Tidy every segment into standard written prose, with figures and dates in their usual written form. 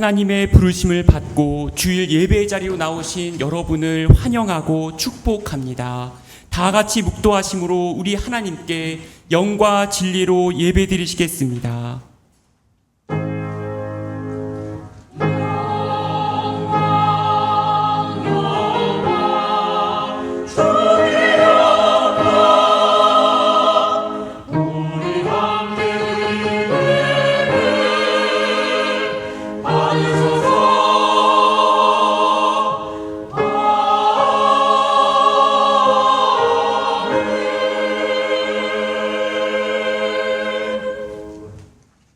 하나님의 부르심을 받고 주일 예배 자리로 나오신 여러분을 환영하고 축복합니다. 다 같이 묵도하심으로 우리 하나님께 영과 진리로 예배 드리시겠습니다.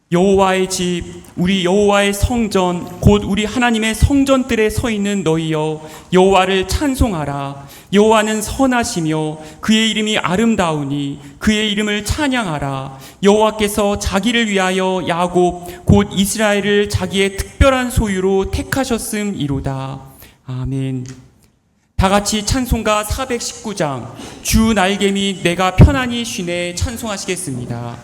여호와의 집, 우리 여호와의 성전, 곧 우리 하나님의 성전들에 서 있는 너희여, 여호와를 찬송하라. 여호와는 선하시며 그의 이름이 아름다우니 그의 이름을 찬양하라. 여호와께서 자기를 위하여 야곱 곧 이스라엘을 자기의 특별한 소유로 택하셨음이로다. 아멘. 다 같이 찬송가 419장 주 날개미 내가 편안히 쉬네 찬송하시겠습니다.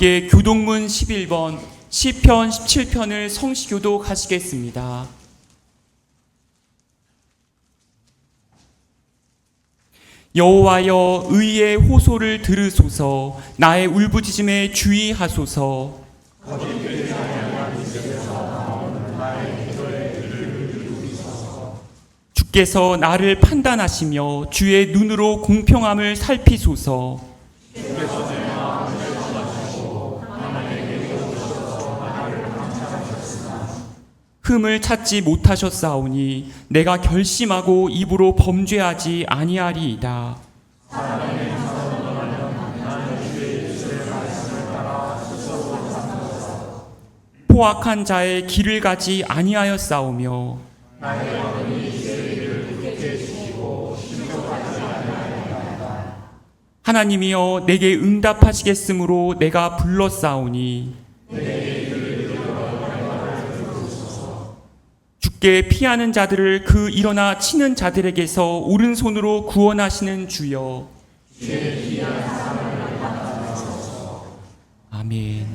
함께 교동문 11번 시편 17편을 성시교독 하시겠습니다. 여호와여 의의 호소를 들으소서. 나의 울부짖음에 주의하소서. 주께서 나를 판단하시며 주의 눈으로 공평함을 살피소서. 흠을 찾지 못하셨사오니 내가 결심하고 입으로 범죄하지 아니하리이다. 포악한 자의 길을 가지 아니하였사오며 하나님이여 내게 응답하시겠으므로 내가 불렀사오니 주께 피하는 자들을 그 일어나 치는 자들에게서 오른손으로 구원하시는 주여. 아멘.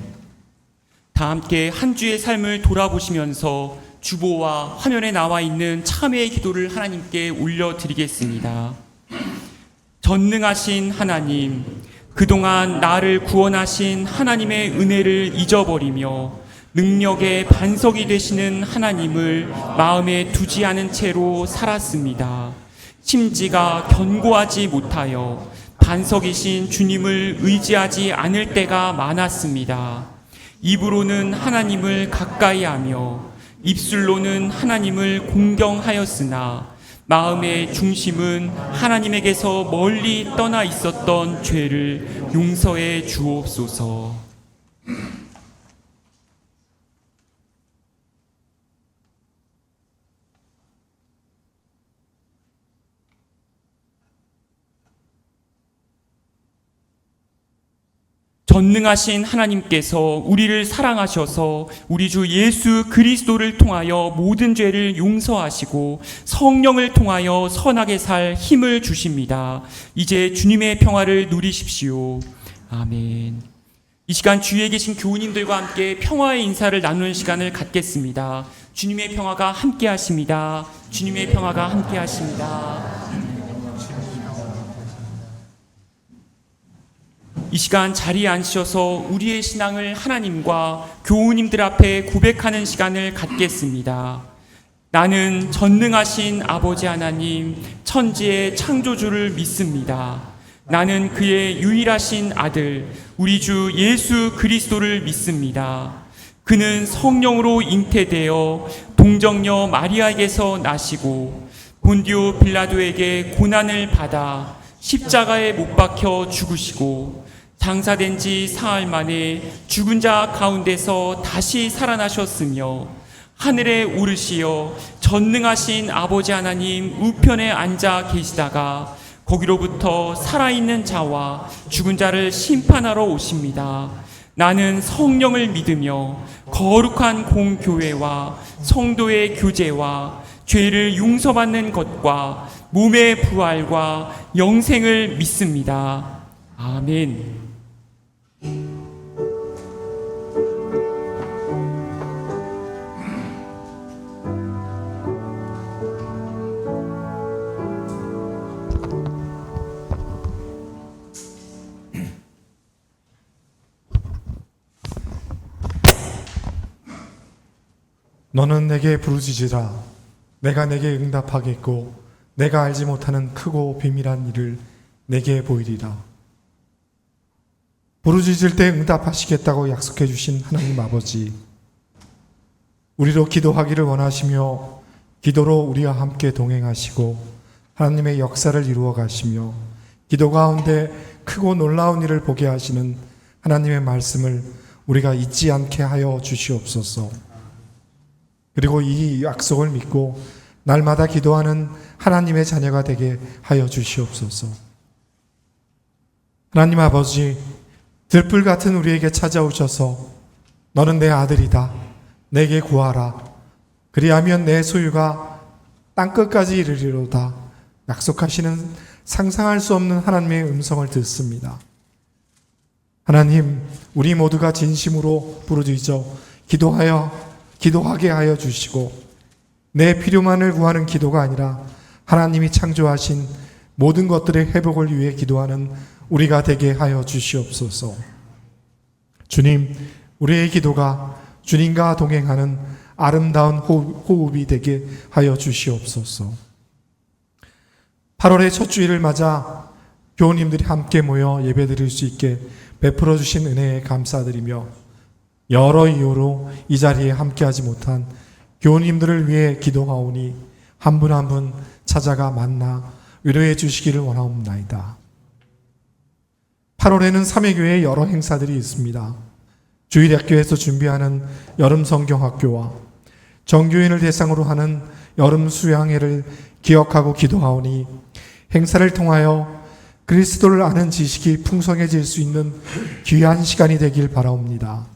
다 함께 한 주의 삶을 돌아보시면서 주보와 화면에 나와 있는 참회의 기도를 하나님께 올려드리겠습니다. 전능하신 하나님, 그동안 나를 구원하신 하나님의 은혜를 잊어버리며 능력의 반석이 되시는 하나님을 마음에 두지 않은 채로 살았습니다. 심지가 견고하지 못하여 반석이신 주님을 의지하지 않을 때가 많았습니다. 입으로는 하나님을 가까이 하며 입술로는 하나님을 공경하였으나 마음의 중심은 하나님에게서 멀리 떠나 있었던 죄를 용서해 주옵소서. 전능하신 하나님께서 우리를 사랑하셔서 우리 주 예수 그리스도를 통하여 모든 죄를 용서하시고 성령을 통하여 선하게 살 힘을 주십니다. 이제 주님의 평화를 누리십시오. 아멘. 이 시간 주위에 계신 교우님들과 함께 평화의 인사를 나누는 시간을 갖겠습니다. 주님의 평화가 함께 하십니다. 주님의 평화가 함께 하십니다. 이 시간 자리에 앉으셔서 우리의 신앙을 하나님과 교우님들 앞에 고백하는 시간을 갖겠습니다. 나는 전능하신 아버지 하나님, 천지의 창조주를 믿습니다. 나는 그의 유일하신 아들, 우리 주 예수 그리스도를 믿습니다. 그는 성령으로 잉태되어 동정녀 마리아에게서 나시고 본디오 빌라도에게 고난을 받아 십자가에 못 박혀 죽으시고 장사된 지 사흘 만에 죽은 자 가운데서 다시 살아나셨으며 하늘에 오르시어 전능하신 아버지 하나님 우편에 앉아 계시다가 거기로부터 살아있는 자와 죽은 자를 심판하러 오십니다. 나는 성령을 믿으며 거룩한 공교회와 성도의 교제와 죄를 용서받는 것과 몸의 부활과 영생을 믿습니다. 아멘. 너는 내게 부르짖으라. 내가 내게 응답하겠고 내가 알지 못하는 크고 비밀한 일을 내게 보이리라. 부르짖을 때 응답하시겠다고 약속해 주신 하나님 아버지, 우리로 기도하기를 원하시며 기도로 우리와 함께 동행하시고 하나님의 역사를 이루어 가시며 기도 가운데 크고 놀라운 일을 보게 하시는 하나님의 말씀을 우리가 잊지 않게 하여 주시옵소서. 그리고 이 약속을 믿고 날마다 기도하는 하나님의 자녀가 되게 하여 주시옵소서. 하나님 아버지, 들불 같은 우리에게 찾아오셔서 너는 내 아들이다, 내게 구하라, 그리하면 내 소유가 땅끝까지 이르리로다 약속하시는 상상할 수 없는 하나님의 음성을 듣습니다. 하나님, 우리 모두가 진심으로 부르짖어 기도하게 하여 주시고 내 필요만을 구하는 기도가 아니라 하나님이 창조하신 모든 것들의 회복을 위해 기도하는 우리가 되게 하여 주시옵소서. 주님, 우리의 기도가 주님과 동행하는 아름다운 호흡이 되게 하여 주시옵소서. 8월의 첫 주일을 맞아 교우님들이 함께 모여 예배드릴 수 있게 베풀어 주신 은혜에 감사드리며 여러 이유로 이 자리에 함께하지 못한 교우님들을 위해 기도하오니 한 분 한 분 찾아가 만나 위로해 주시기를 원하옵나이다. 8월에는 삼회교회의 여러 행사들이 있습니다. 주일학교에서 준비하는 여름 성경학교와 정교인을 대상으로 하는 여름 수양회를 기억하고 기도하오니 행사를 통하여 그리스도를 아는 지식이 풍성해질 수 있는 귀한 시간이 되길 바라옵니다.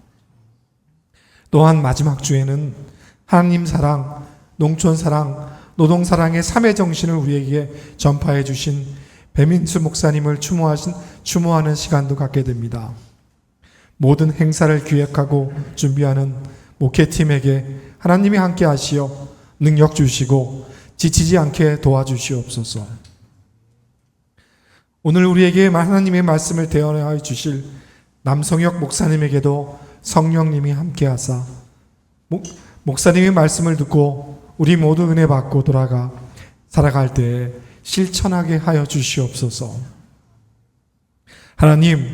또한 마지막 주에는 하나님 사랑, 농촌 사랑, 노동 사랑의 3의 정신을 우리에게 전파해 주신 배민수 목사님을 추모하는 시간도 갖게 됩니다. 모든 행사를 기획하고 준비하는 목회팀에게 하나님이 함께 하시어 능력 주시고 지치지 않게 도와주시옵소서. 오늘 우리에게 하나님의 말씀을 대언하여 주실 남성혁 목사님에게도 성령님이 함께 하사 목사님의 말씀을 듣고 우리 모두 은혜 받고 돌아가 살아갈 때에 실천하게 하여 주시옵소서. 하나님,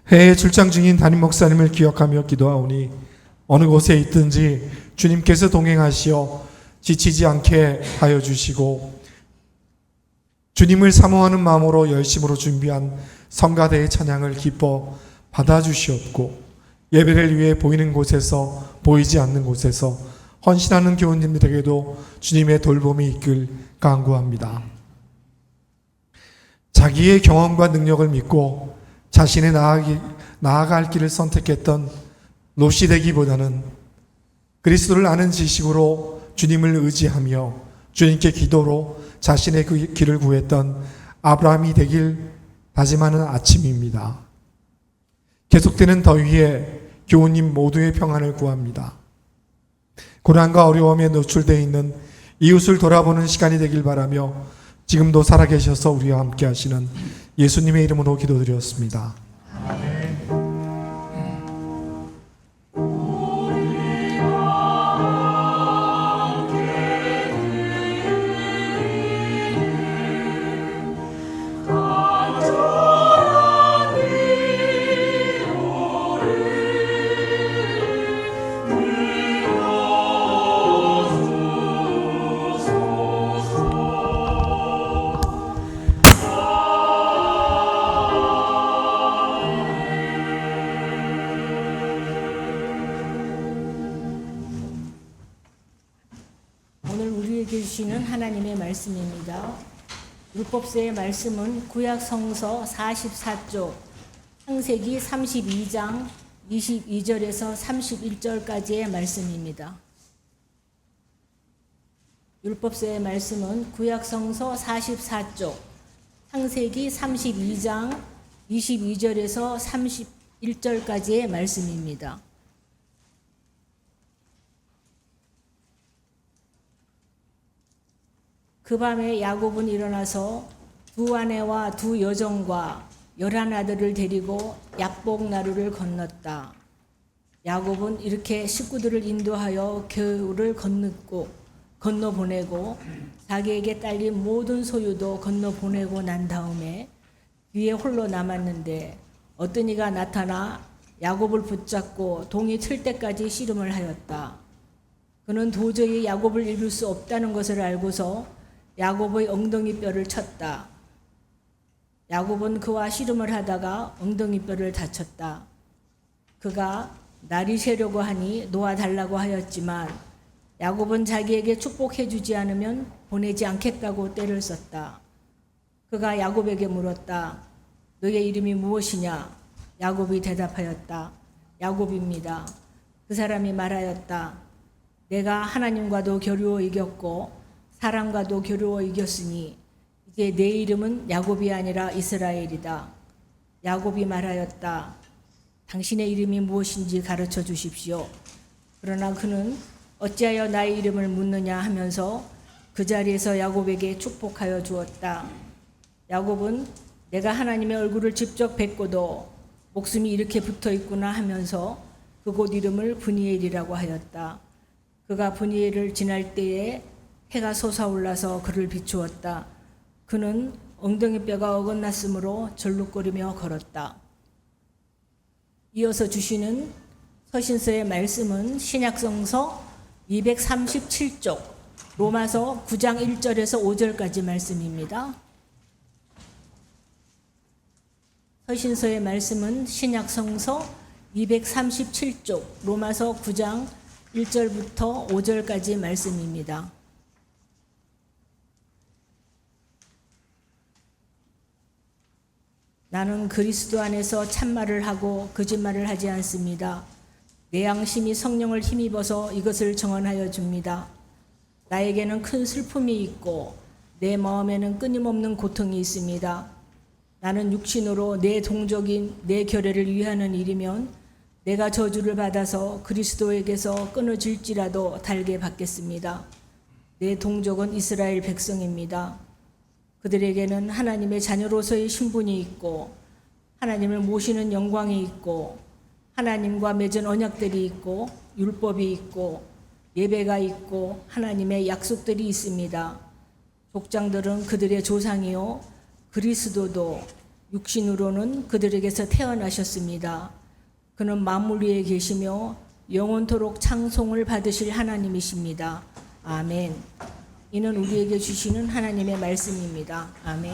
해외 출장 중인 담임 목사님을 기억하며 기도하오니 어느 곳에 있든지 주님께서 동행하시어 지치지 않게 하여 주시고 주님을 사모하는 마음으로 열심으로 준비한 성가대의 찬양을 기뻐 받아주시옵고 예배를 위해 보이는 곳에서 보이지 않는 곳에서 헌신하는 교우님들에게도 주님의 돌봄이 있길 간구합니다. 자기의 경험과 능력을 믿고 자신의 나아갈 길을 선택했던 롯이 되기보다는 그리스도를 아는 지식으로 주님을 의지하며 주님께 기도로 자신의 그 길을 구했던 아브라함이 되길 다짐하는 아침입니다. 계속되는 더위에 교우님 모두의 평안을 구합니다. 고난과 어려움에 노출되어 있는 이웃을 돌아보는 시간이 되길 바라며 지금도 살아계셔서 우리와 함께 하시는 예수님의 이름으로 기도드렸습니다. 오늘 우리에게 주시는 하나님의 말씀입니다. 율법서의 말씀은 구약 성서 44쪽 창세기 32장 22절에서 31절까지의 말씀입니다. 율법서의 말씀은 구약 성서 44쪽 창세기 32장 22절에서 31절까지의 말씀입니다. 그 밤에 야곱은 일어나서 두 아내와 두 여종과 11아들을 데리고 약복 나루를 건넜다. 야곱은 이렇게 식구들을 인도하여 겨울을 건너보내고 자기에게 딸린 모든 소유도 건너보내고 난 다음에 뒤에 홀로 남았는데 어떤 이가 나타나 야곱을 붙잡고 동이 틀 때까지 씨름을 하였다. 그는 도저히 야곱을 이룰 수 없다는 것을 알고서 야곱의 엉덩이 뼈를 쳤다. 야곱은 그와 씨름을 하다가 엉덩이 뼈를 다쳤다. 그가 날이 새려고 하니 놓아달라고 하였지만 야곱은 자기에게 축복해 주지 않으면 보내지 않겠다고 떼를 썼다. 그가 야곱에게 물었다. 너의 이름이 무엇이냐? 야곱이 대답하였다. 야곱입니다. 그 사람이 말하였다. 내가 하나님과도 겨루어 이겼고 사람과도 겨루어 이겼으니 이제 내 이름은 야곱이 아니라 이스라엘이다. 야곱이 말하였다. 당신의 이름이 무엇인지 가르쳐 주십시오. 그러나 그는 어찌하여 나의 이름을 묻느냐 하면서 그 자리에서 야곱에게 축복하여 주었다. 야곱은 내가 하나님의 얼굴을 직접 뵙고도 목숨이 이렇게 붙어 있구나 하면서 그곳 이름을 브니엘이라고 하였다. 그가 브니엘을 지날 때에 해가 솟아올라서 그를 비추었다. 그는 엉덩이 뼈가 어긋났으므로 절룩거리며 걸었다. 이어서 주시는 서신서의 말씀은 신약성서 237쪽 로마서 9장 1절에서 5절까지 말씀입니다. 서신서의 말씀은 신약성서 237쪽 로마서 9장 1절부터 5절까지 말씀입니다. 나는 그리스도 안에서 참말을 하고 거짓말을 하지 않습니다. 내 양심이 성령을 힘입어서 이것을 정언하여 줍니다. 나에게는 큰 슬픔이 있고 내 마음에는 끊임없는 고통이 있습니다. 나는 육신으로 내 동족인 내 결례를 위하는 일이면 내가 저주를 받아서 그리스도에게서 끊어질지라도 달게 받겠습니다. 내 동족은 이스라엘 백성입니다. 그들에게는 하나님의 자녀로서의 신분이 있고 하나님을 모시는 영광이 있고 하나님과 맺은 언약들이 있고 율법이 있고 예배가 있고 하나님의 약속들이 있습니다. 족장들은 그들의 조상이요 그리스도도 육신으로는 그들에게서 태어나셨습니다. 그는 만물 위에 계시며 영원토록 찬송을 받으실 하나님이십니다. 아멘. 이는 우리에게 주시는 하나님의 말씀입니다. 아멘.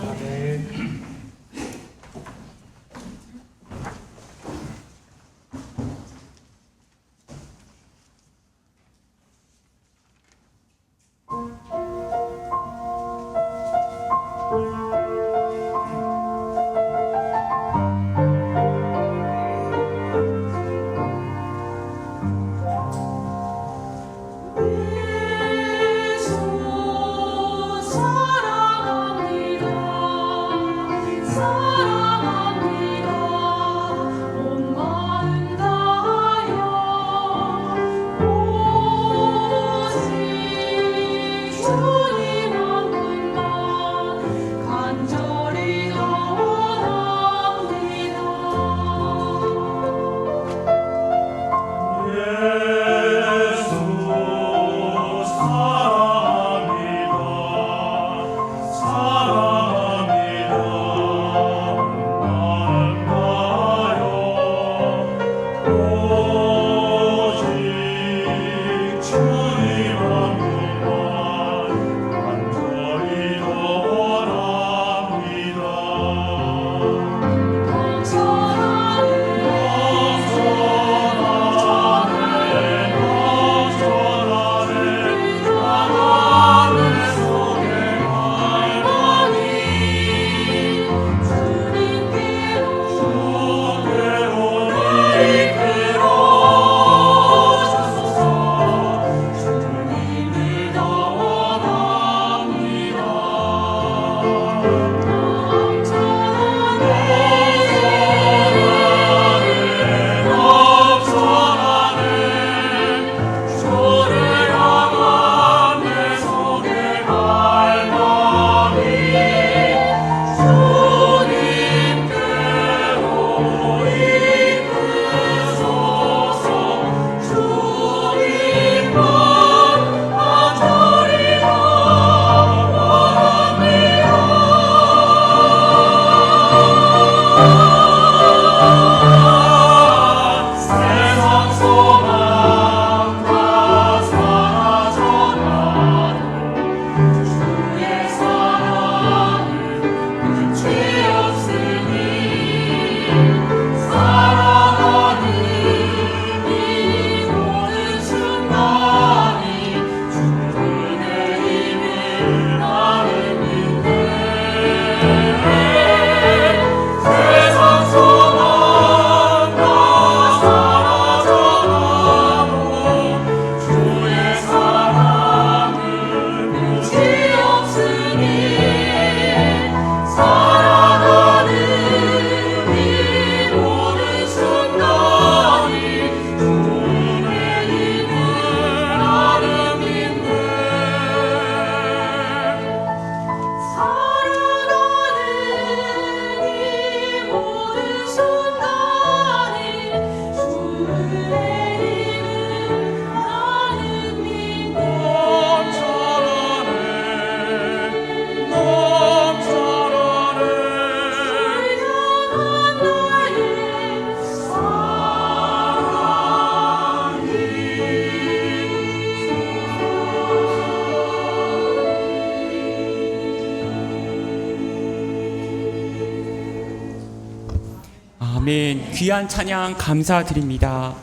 아멘. 귀한 찬양 감사드립니다.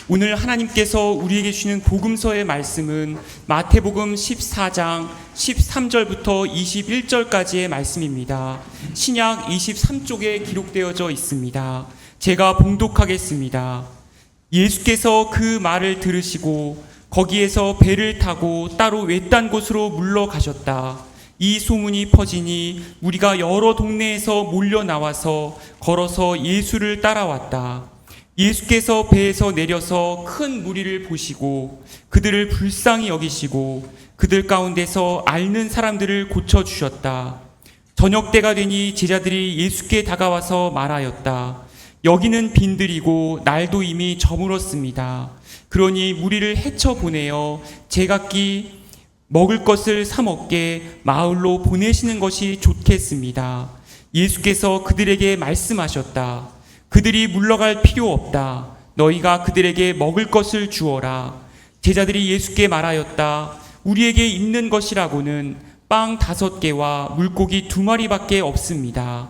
오늘 하나님께서 우리에게 주시는 복음서의 말씀은 마태복음 14장 13절부터 21절까지의 말씀입니다. 신약 23쪽에 기록되어져 있습니다. 제가 봉독하겠습니다. 예수께서 그 말을 들으시고 거기에서 배를 타고 따로 외딴 곳으로 물러가셨다. 이 소문이 퍼지니 우리가 여러 동네에서 몰려 나와서 걸어서 예수를 따라왔다. 예수께서 배에서 내려서 큰 무리를 보시고 그들을 불쌍히 여기시고 그들 가운데서 앓는 사람들을 고쳐주셨다. 저녁 때가 되니 제자들이 예수께 다가와서 말하였다. 여기는 빈들이고 날도 이미 저물었습니다. 그러니 무리를 헤쳐 보내어 제각기 먹을 것을 사 먹게 마을로 보내시는 것이 좋겠습니다. 예수께서 그들에게 말씀하셨다. 그들이 물러갈 필요 없다. 너희가 그들에게 먹을 것을 주어라. 제자들이 예수께 말하였다. 우리에게 있는 것이라고는 빵 5개와 물고기 2마리밖에 없습니다.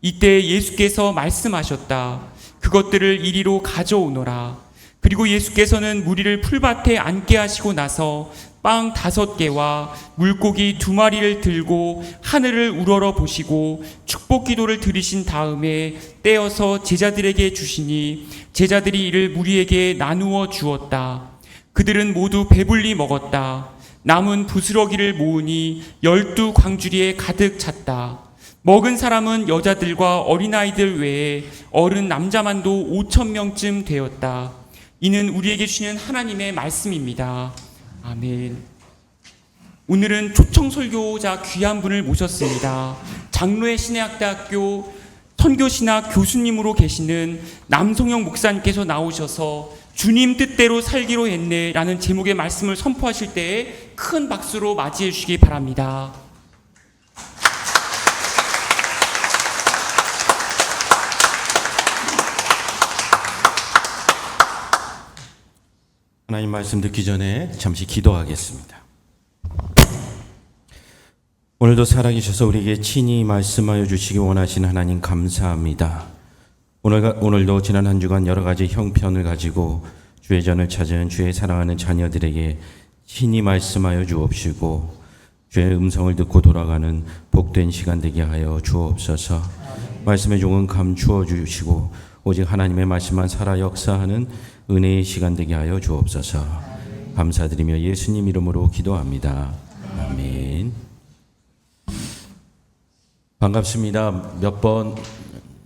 이때 예수께서 말씀하셨다. 그것들을 이리로 가져오너라. 그리고 예수께서는 무리를 풀밭에 앉게 하시고 나서 빵 5개와 물고기 2마리를 들고 하늘을 우러러 보시고 축복 기도를 드리신 다음에 떼어서 제자들에게 주시니 제자들이 이를 무리에게 나누어 주었다. 그들은 모두 배불리 먹었다. 남은 부스러기를 모으니 12광주리에 가득 찼다. 먹은 사람은 여자들과 어린아이들 외에 어른 남자만도 5,000명쯤 되었다. 이는 우리에게 주시는 하나님의 말씀입니다. 아멘. 오늘은 초청설교자 귀한 분을 모셨습니다. 장로의 신해학대학교 선교신학 교수님으로 계시는 남성영 목사님께서 나오셔서 주님 뜻대로 살기로 했네 라는 제목의 말씀을 선포하실 때에 큰 박수로 맞이해 주시기 바랍니다. 하나님 말씀 듣기 전에 잠시 기도하겠습니다. 오늘도 살아계셔서 우리에게 친히 말씀하여 주시기 원하시는 하나님 감사합니다. 오늘도 지난 한 주간 여러 가지 형편을 가지고 주의 전을 찾은 주의 사랑하는 자녀들에게 친히 말씀하여 주옵시고 주의 음성을 듣고 돌아가는 복된 시간 되게 하여 주옵소서. 말씀의 종은 감추어 주시고 오직 하나님의 말씀만 살아 역사하는 은혜의 시간 되게 하여 주옵소서. 감사드리며 예수님 이름으로 기도합니다. 아멘. 반갑습니다. 몇 번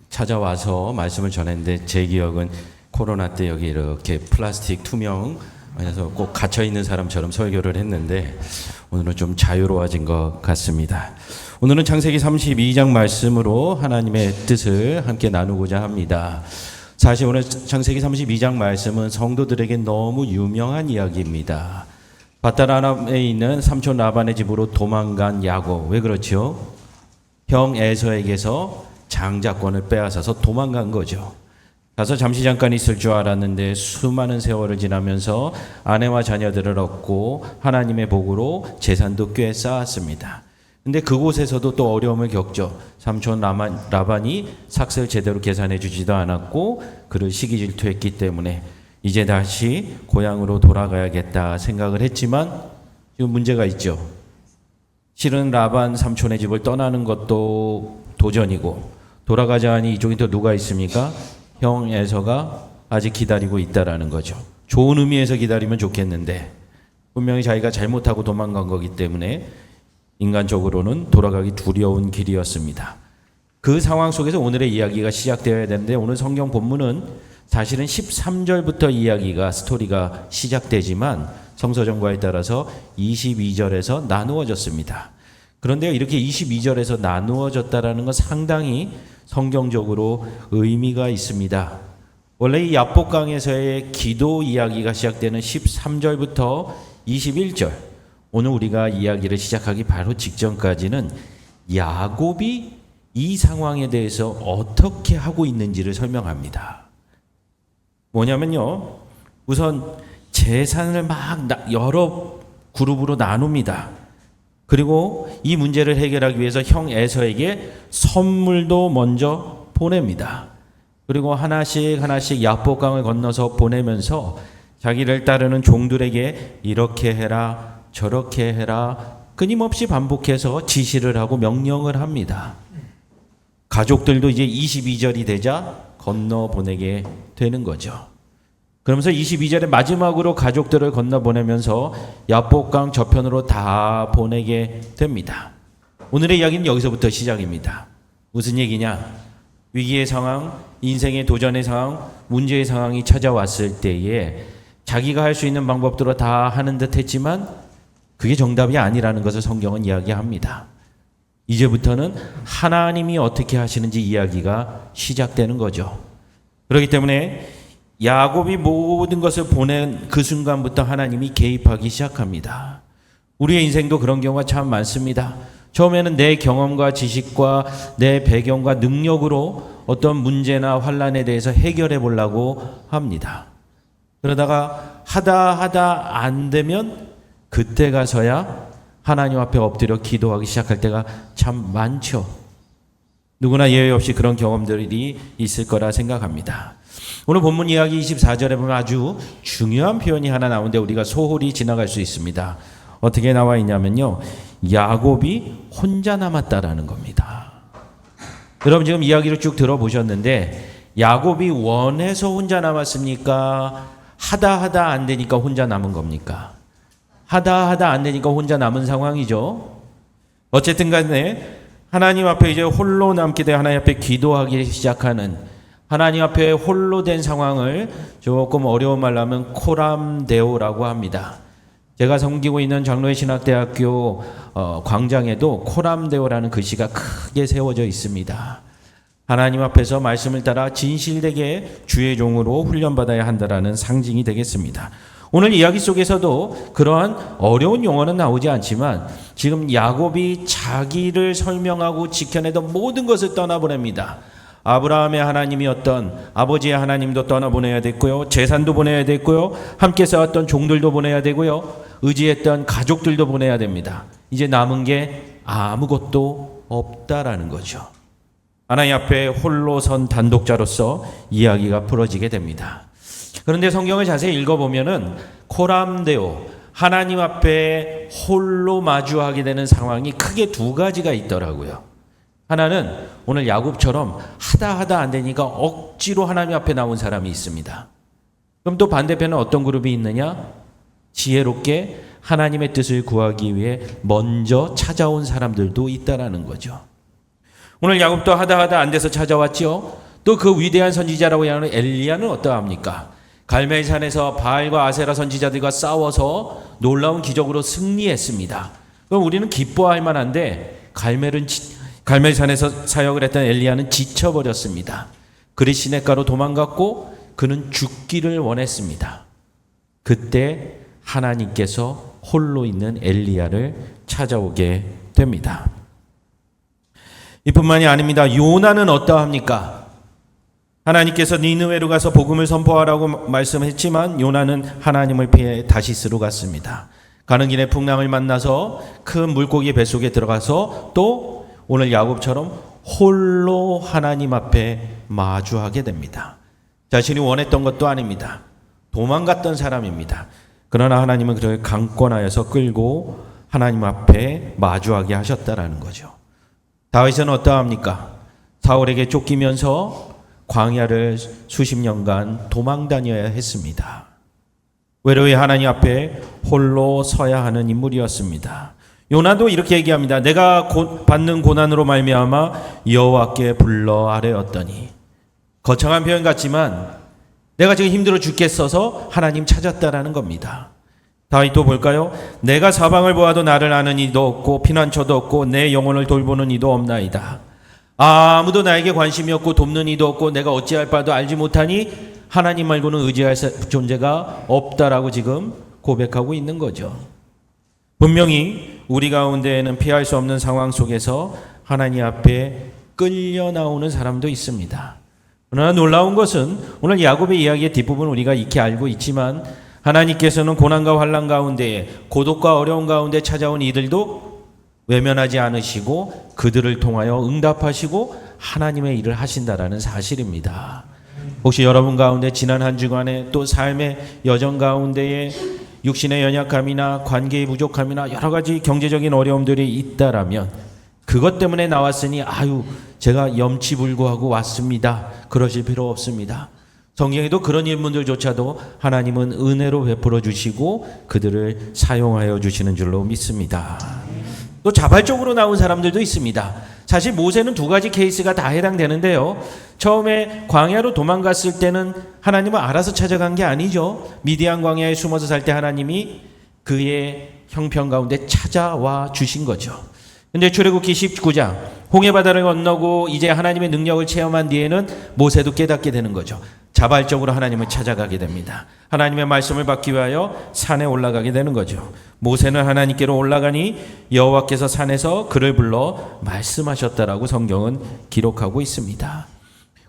찾아와서 말씀을 전했는데 제 기억은 코로나 때 여기 이렇게 플라스틱 투명 그래서 꼭 갇혀 있는 사람처럼 설교를 했는데 오늘은 좀 자유로워진 것 같습니다. 오늘은 창세기 32장 말씀으로 하나님의 뜻을 함께 나누고자 합니다. 사실 오늘 창세기 32장 말씀은 성도들에게 너무 유명한 이야기입니다. 바다람에 있는 삼촌 라반의 집으로 도망간 야곱. 왜 그렇죠? 형 에서에게서 장자권을 빼앗아서 도망간 거죠. 가서 잠시 잠깐 있을 줄 알았는데 수많은 세월을 지나면서 아내와 자녀들을 얻고 하나님의 복으로 재산도 꽤 쌓았습니다. 근데 그곳에서도 또 어려움을 겪죠. 삼촌 라반이 삭슬 제대로 계산해 주지도 않았고 그를 시기 질투했기 때문에 이제 다시 고향으로 돌아가야겠다 생각을 했지만 지금 문제가 있죠. 실은 라반 삼촌의 집을 떠나는 것도 도전이고 돌아가자 하니 이쪽에 또 누가 있습니까? 형 에서가 아직 기다리고 있다라는 거죠. 좋은 의미에서 기다리면 좋겠는데 분명히 자기가 잘못하고 도망간 거기 때문에 인간적으로는 돌아가기 두려운 길이었습니다. 그 상황 속에서 오늘의 이야기가 시작되어야 되는데 오늘 성경 본문은 사실은 13절부터 이야기가 스토리가 시작되지만 성서정과에 따라서 22절에서 나누어졌습니다. 그런데 이렇게 22절에서 나누어졌다라는 건 상당히 성경적으로 의미가 있습니다. 원래 이 야복강에서의 기도 이야기가 시작되는 13절부터 21절 오늘 우리가 이야기를 시작하기 바로 직전까지는 야곱이 이 상황에 대해서 어떻게 하고 있는지를 설명합니다. 뭐냐면요. 우선 재산을 막 여러 그룹으로 나눕니다. 그리고 이 문제를 해결하기 위해서 형 에서에게 선물도 먼저 보냅니다. 그리고 하나씩 하나씩 야복강을 건너서 보내면서 자기를 따르는 종들에게 이렇게 해라 저렇게 해라 끊임없이 반복해서 지시를 하고 명령을 합니다. 가족들도 이제 22절이 되자 건너 보내게 되는 거죠. 그러면서 22절의 마지막으로 가족들을 건너 보내면서 야복강 저편으로 다 보내게 됩니다. 오늘의 이야기는 여기서부터 시작입니다. 무슨 얘기냐? 위기의 상황, 인생의 도전의 상황, 문제의 상황이 찾아왔을 때에 자기가 할 수 있는 방법대로 다 하는 듯 했지만 그게 정답이 아니라는 것을 성경은 이야기합니다. 이제부터는 하나님이 어떻게 하시는지 이야기가 시작되는 거죠. 그렇기 때문에 야곱이 모든 것을 보낸 그 순간부터 하나님이 개입하기 시작합니다. 우리의 인생도 그런 경우가 참 많습니다. 처음에는 내 경험과 지식과 내 배경과 능력으로 어떤 문제나 환난에 대해서 해결해 보려고 합니다. 그러다가 하다 안 되면 그때 가서야 하나님 앞에 엎드려 기도하기 시작할 때가 참 많죠. 누구나 예외 없이 그런 경험들이 있을 거라 생각합니다. 오늘 본문 이야기 24절에 보면 아주 중요한 표현이 하나 나오는데 우리가 소홀히 지나갈 수 있습니다. 어떻게 나와 있냐면요. 야곱이 혼자 남았다라는 겁니다. 여러분 지금 이야기를 쭉 들어보셨는데 야곱이 원해서 혼자 남았습니까? 하다 안 되니까 혼자 남은 겁니까? 하다 안 되니까 혼자 남은 상황이죠. 어쨌든 간에 하나님 앞에 이제 홀로 남게 돼 하나님 앞에 기도하기 시작하는 하나님 앞에 홀로 된 상황을 조금 어려운 말로 하면 코람데오라고 합니다. 제가 섬기고 있는 장로회 신학대학교 광장에도 코람데오라는 글씨가 크게 세워져 있습니다. 하나님 앞에서 말씀을 따라 진실되게 주의 종으로 훈련받아야 한다라는 상징이 되겠습니다. 오늘 이야기 속에서도 그러한 어려운 용어는 나오지 않지만 지금 야곱이 자기를 설명하고 지켜내던 모든 것을 떠나보냅니다. 아브라함의 하나님이었던 아버지의 하나님도 떠나보내야 됐고요. 재산도 보내야 됐고요. 함께 싸웠던 종들도 보내야 되고요. 의지했던 가족들도 보내야 됩니다. 이제 남은 게 아무것도 없다라는 거죠. 하나님 앞에 홀로 선 단독자로서 이야기가 풀어지게 됩니다. 그런데 성경을 자세히 읽어보면은 코람데오, 하나님 앞에 홀로 마주하게 되는 상황이 크게 두 가지가 있더라고요. 하나는 오늘 야곱처럼 하다 안 되니까 억지로 하나님 앞에 나온 사람이 있습니다. 그럼 또 반대편은 어떤 그룹이 있느냐? 지혜롭게 하나님의 뜻을 구하기 위해 먼저 찾아온 사람들도 있다라는 거죠. 오늘 야곱도 하다 안 돼서 찾아왔죠. 또 그 위대한 선지자라고 하는 엘리야는 어떠합니까? 갈멜산에서 바알과 아세라 선지자들과 싸워서 놀라운 기적으로 승리했습니다. 그럼 우리는 기뻐할 만한데 갈멜산에서 사역을 했던 엘리야는 지쳐버렸습니다. 그리 시냇가로 도망갔고 그는 죽기를 원했습니다. 그때 하나님께서 홀로 있는 엘리야를 찾아오게 됩니다. 이뿐만이 아닙니다. 요나는 어떠합니까? 하나님께서 니느웨로 가서 복음을 선포하라고 말씀했지만 요나는 하나님을 피해 다시스로 갔습니다. 가는 길에 풍랑을 만나서 큰 물고기 뱃속에 들어가서 또 오늘 야곱처럼 홀로 하나님 앞에 마주하게 됩니다. 자신이 원했던 것도 아닙니다. 도망갔던 사람입니다. 그러나 하나님은 그를 강권하여서 끌고 하나님 앞에 마주하게 하셨다라는 거죠. 다윗은 어떠합니까? 사울에게 쫓기면서 광야를 수십 년간 도망 다녀야 했습니다. 외로이 하나님 앞에 홀로 서야 하는 인물이었습니다. 요나도 이렇게 얘기합니다. 내가 받는 고난으로 말미암아 여호와께 불러 아뢰었더니. 거창한 표현 같지만 내가 지금 힘들어 죽겠어서 하나님 찾았다라는 겁니다. 다윗도 볼까요? 내가 사방을 보아도 나를 아는 이도 없고 피난처도 없고 내 영혼을 돌보는 이도 없나이다. 아무도 나에게 관심이 없고 돕는 이도 없고 내가 어찌할 바도 알지 못하니 하나님 말고는 의지할 존재가 없다라고 지금 고백하고 있는 거죠. 분명히 우리 가운데에는 피할 수 없는 상황 속에서 하나님 앞에 끌려 나오는 사람도 있습니다. 그러나 놀라운 것은 오늘 야곱의 이야기의 뒷부분 우리가 익히 알고 있지만 하나님께서는 고난과 환난 가운데 고독과 어려운 가운데 찾아온 이들도 외면하지 않으시고 그들을 통하여 응답하시고 하나님의 일을 하신다라는 사실입니다. 혹시 여러분 가운데 지난 한 주간에 또 삶의 여정 가운데에 육신의 연약함이나 관계의 부족함이나 여러 가지 경제적인 어려움들이 있다라면 그것 때문에 나왔으니 아유 제가 염치불구하고 왔습니다. 그러실 필요 없습니다. 성경에도 그런 인물들조차도 하나님은 은혜로 베풀어 주시고 그들을 사용하여 주시는 줄로 믿습니다. 또 자발적으로 나온 사람들도 있습니다. 사실 모세는 두 가지 케이스가 다 해당되는데요. 처음에 광야로 도망갔을 때는 하나님은 알아서 찾아간 게 아니죠. 미디안 광야에 숨어서 살 때 하나님이 그의 형편 가운데 찾아와 주신 거죠. 근데 출애굽기 19장 홍해바다를 건너고 이제 하나님의 능력을 체험한 뒤에는 모세도 깨닫게 되는 거죠. 자발적으로 하나님을 찾아가게 됩니다. 하나님의 말씀을 받기 위하여 산에 올라가게 되는 거죠. 모세는 하나님께로 올라가니 여호와께서 산에서 그를 불러 말씀하셨다라고 성경은 기록하고 있습니다.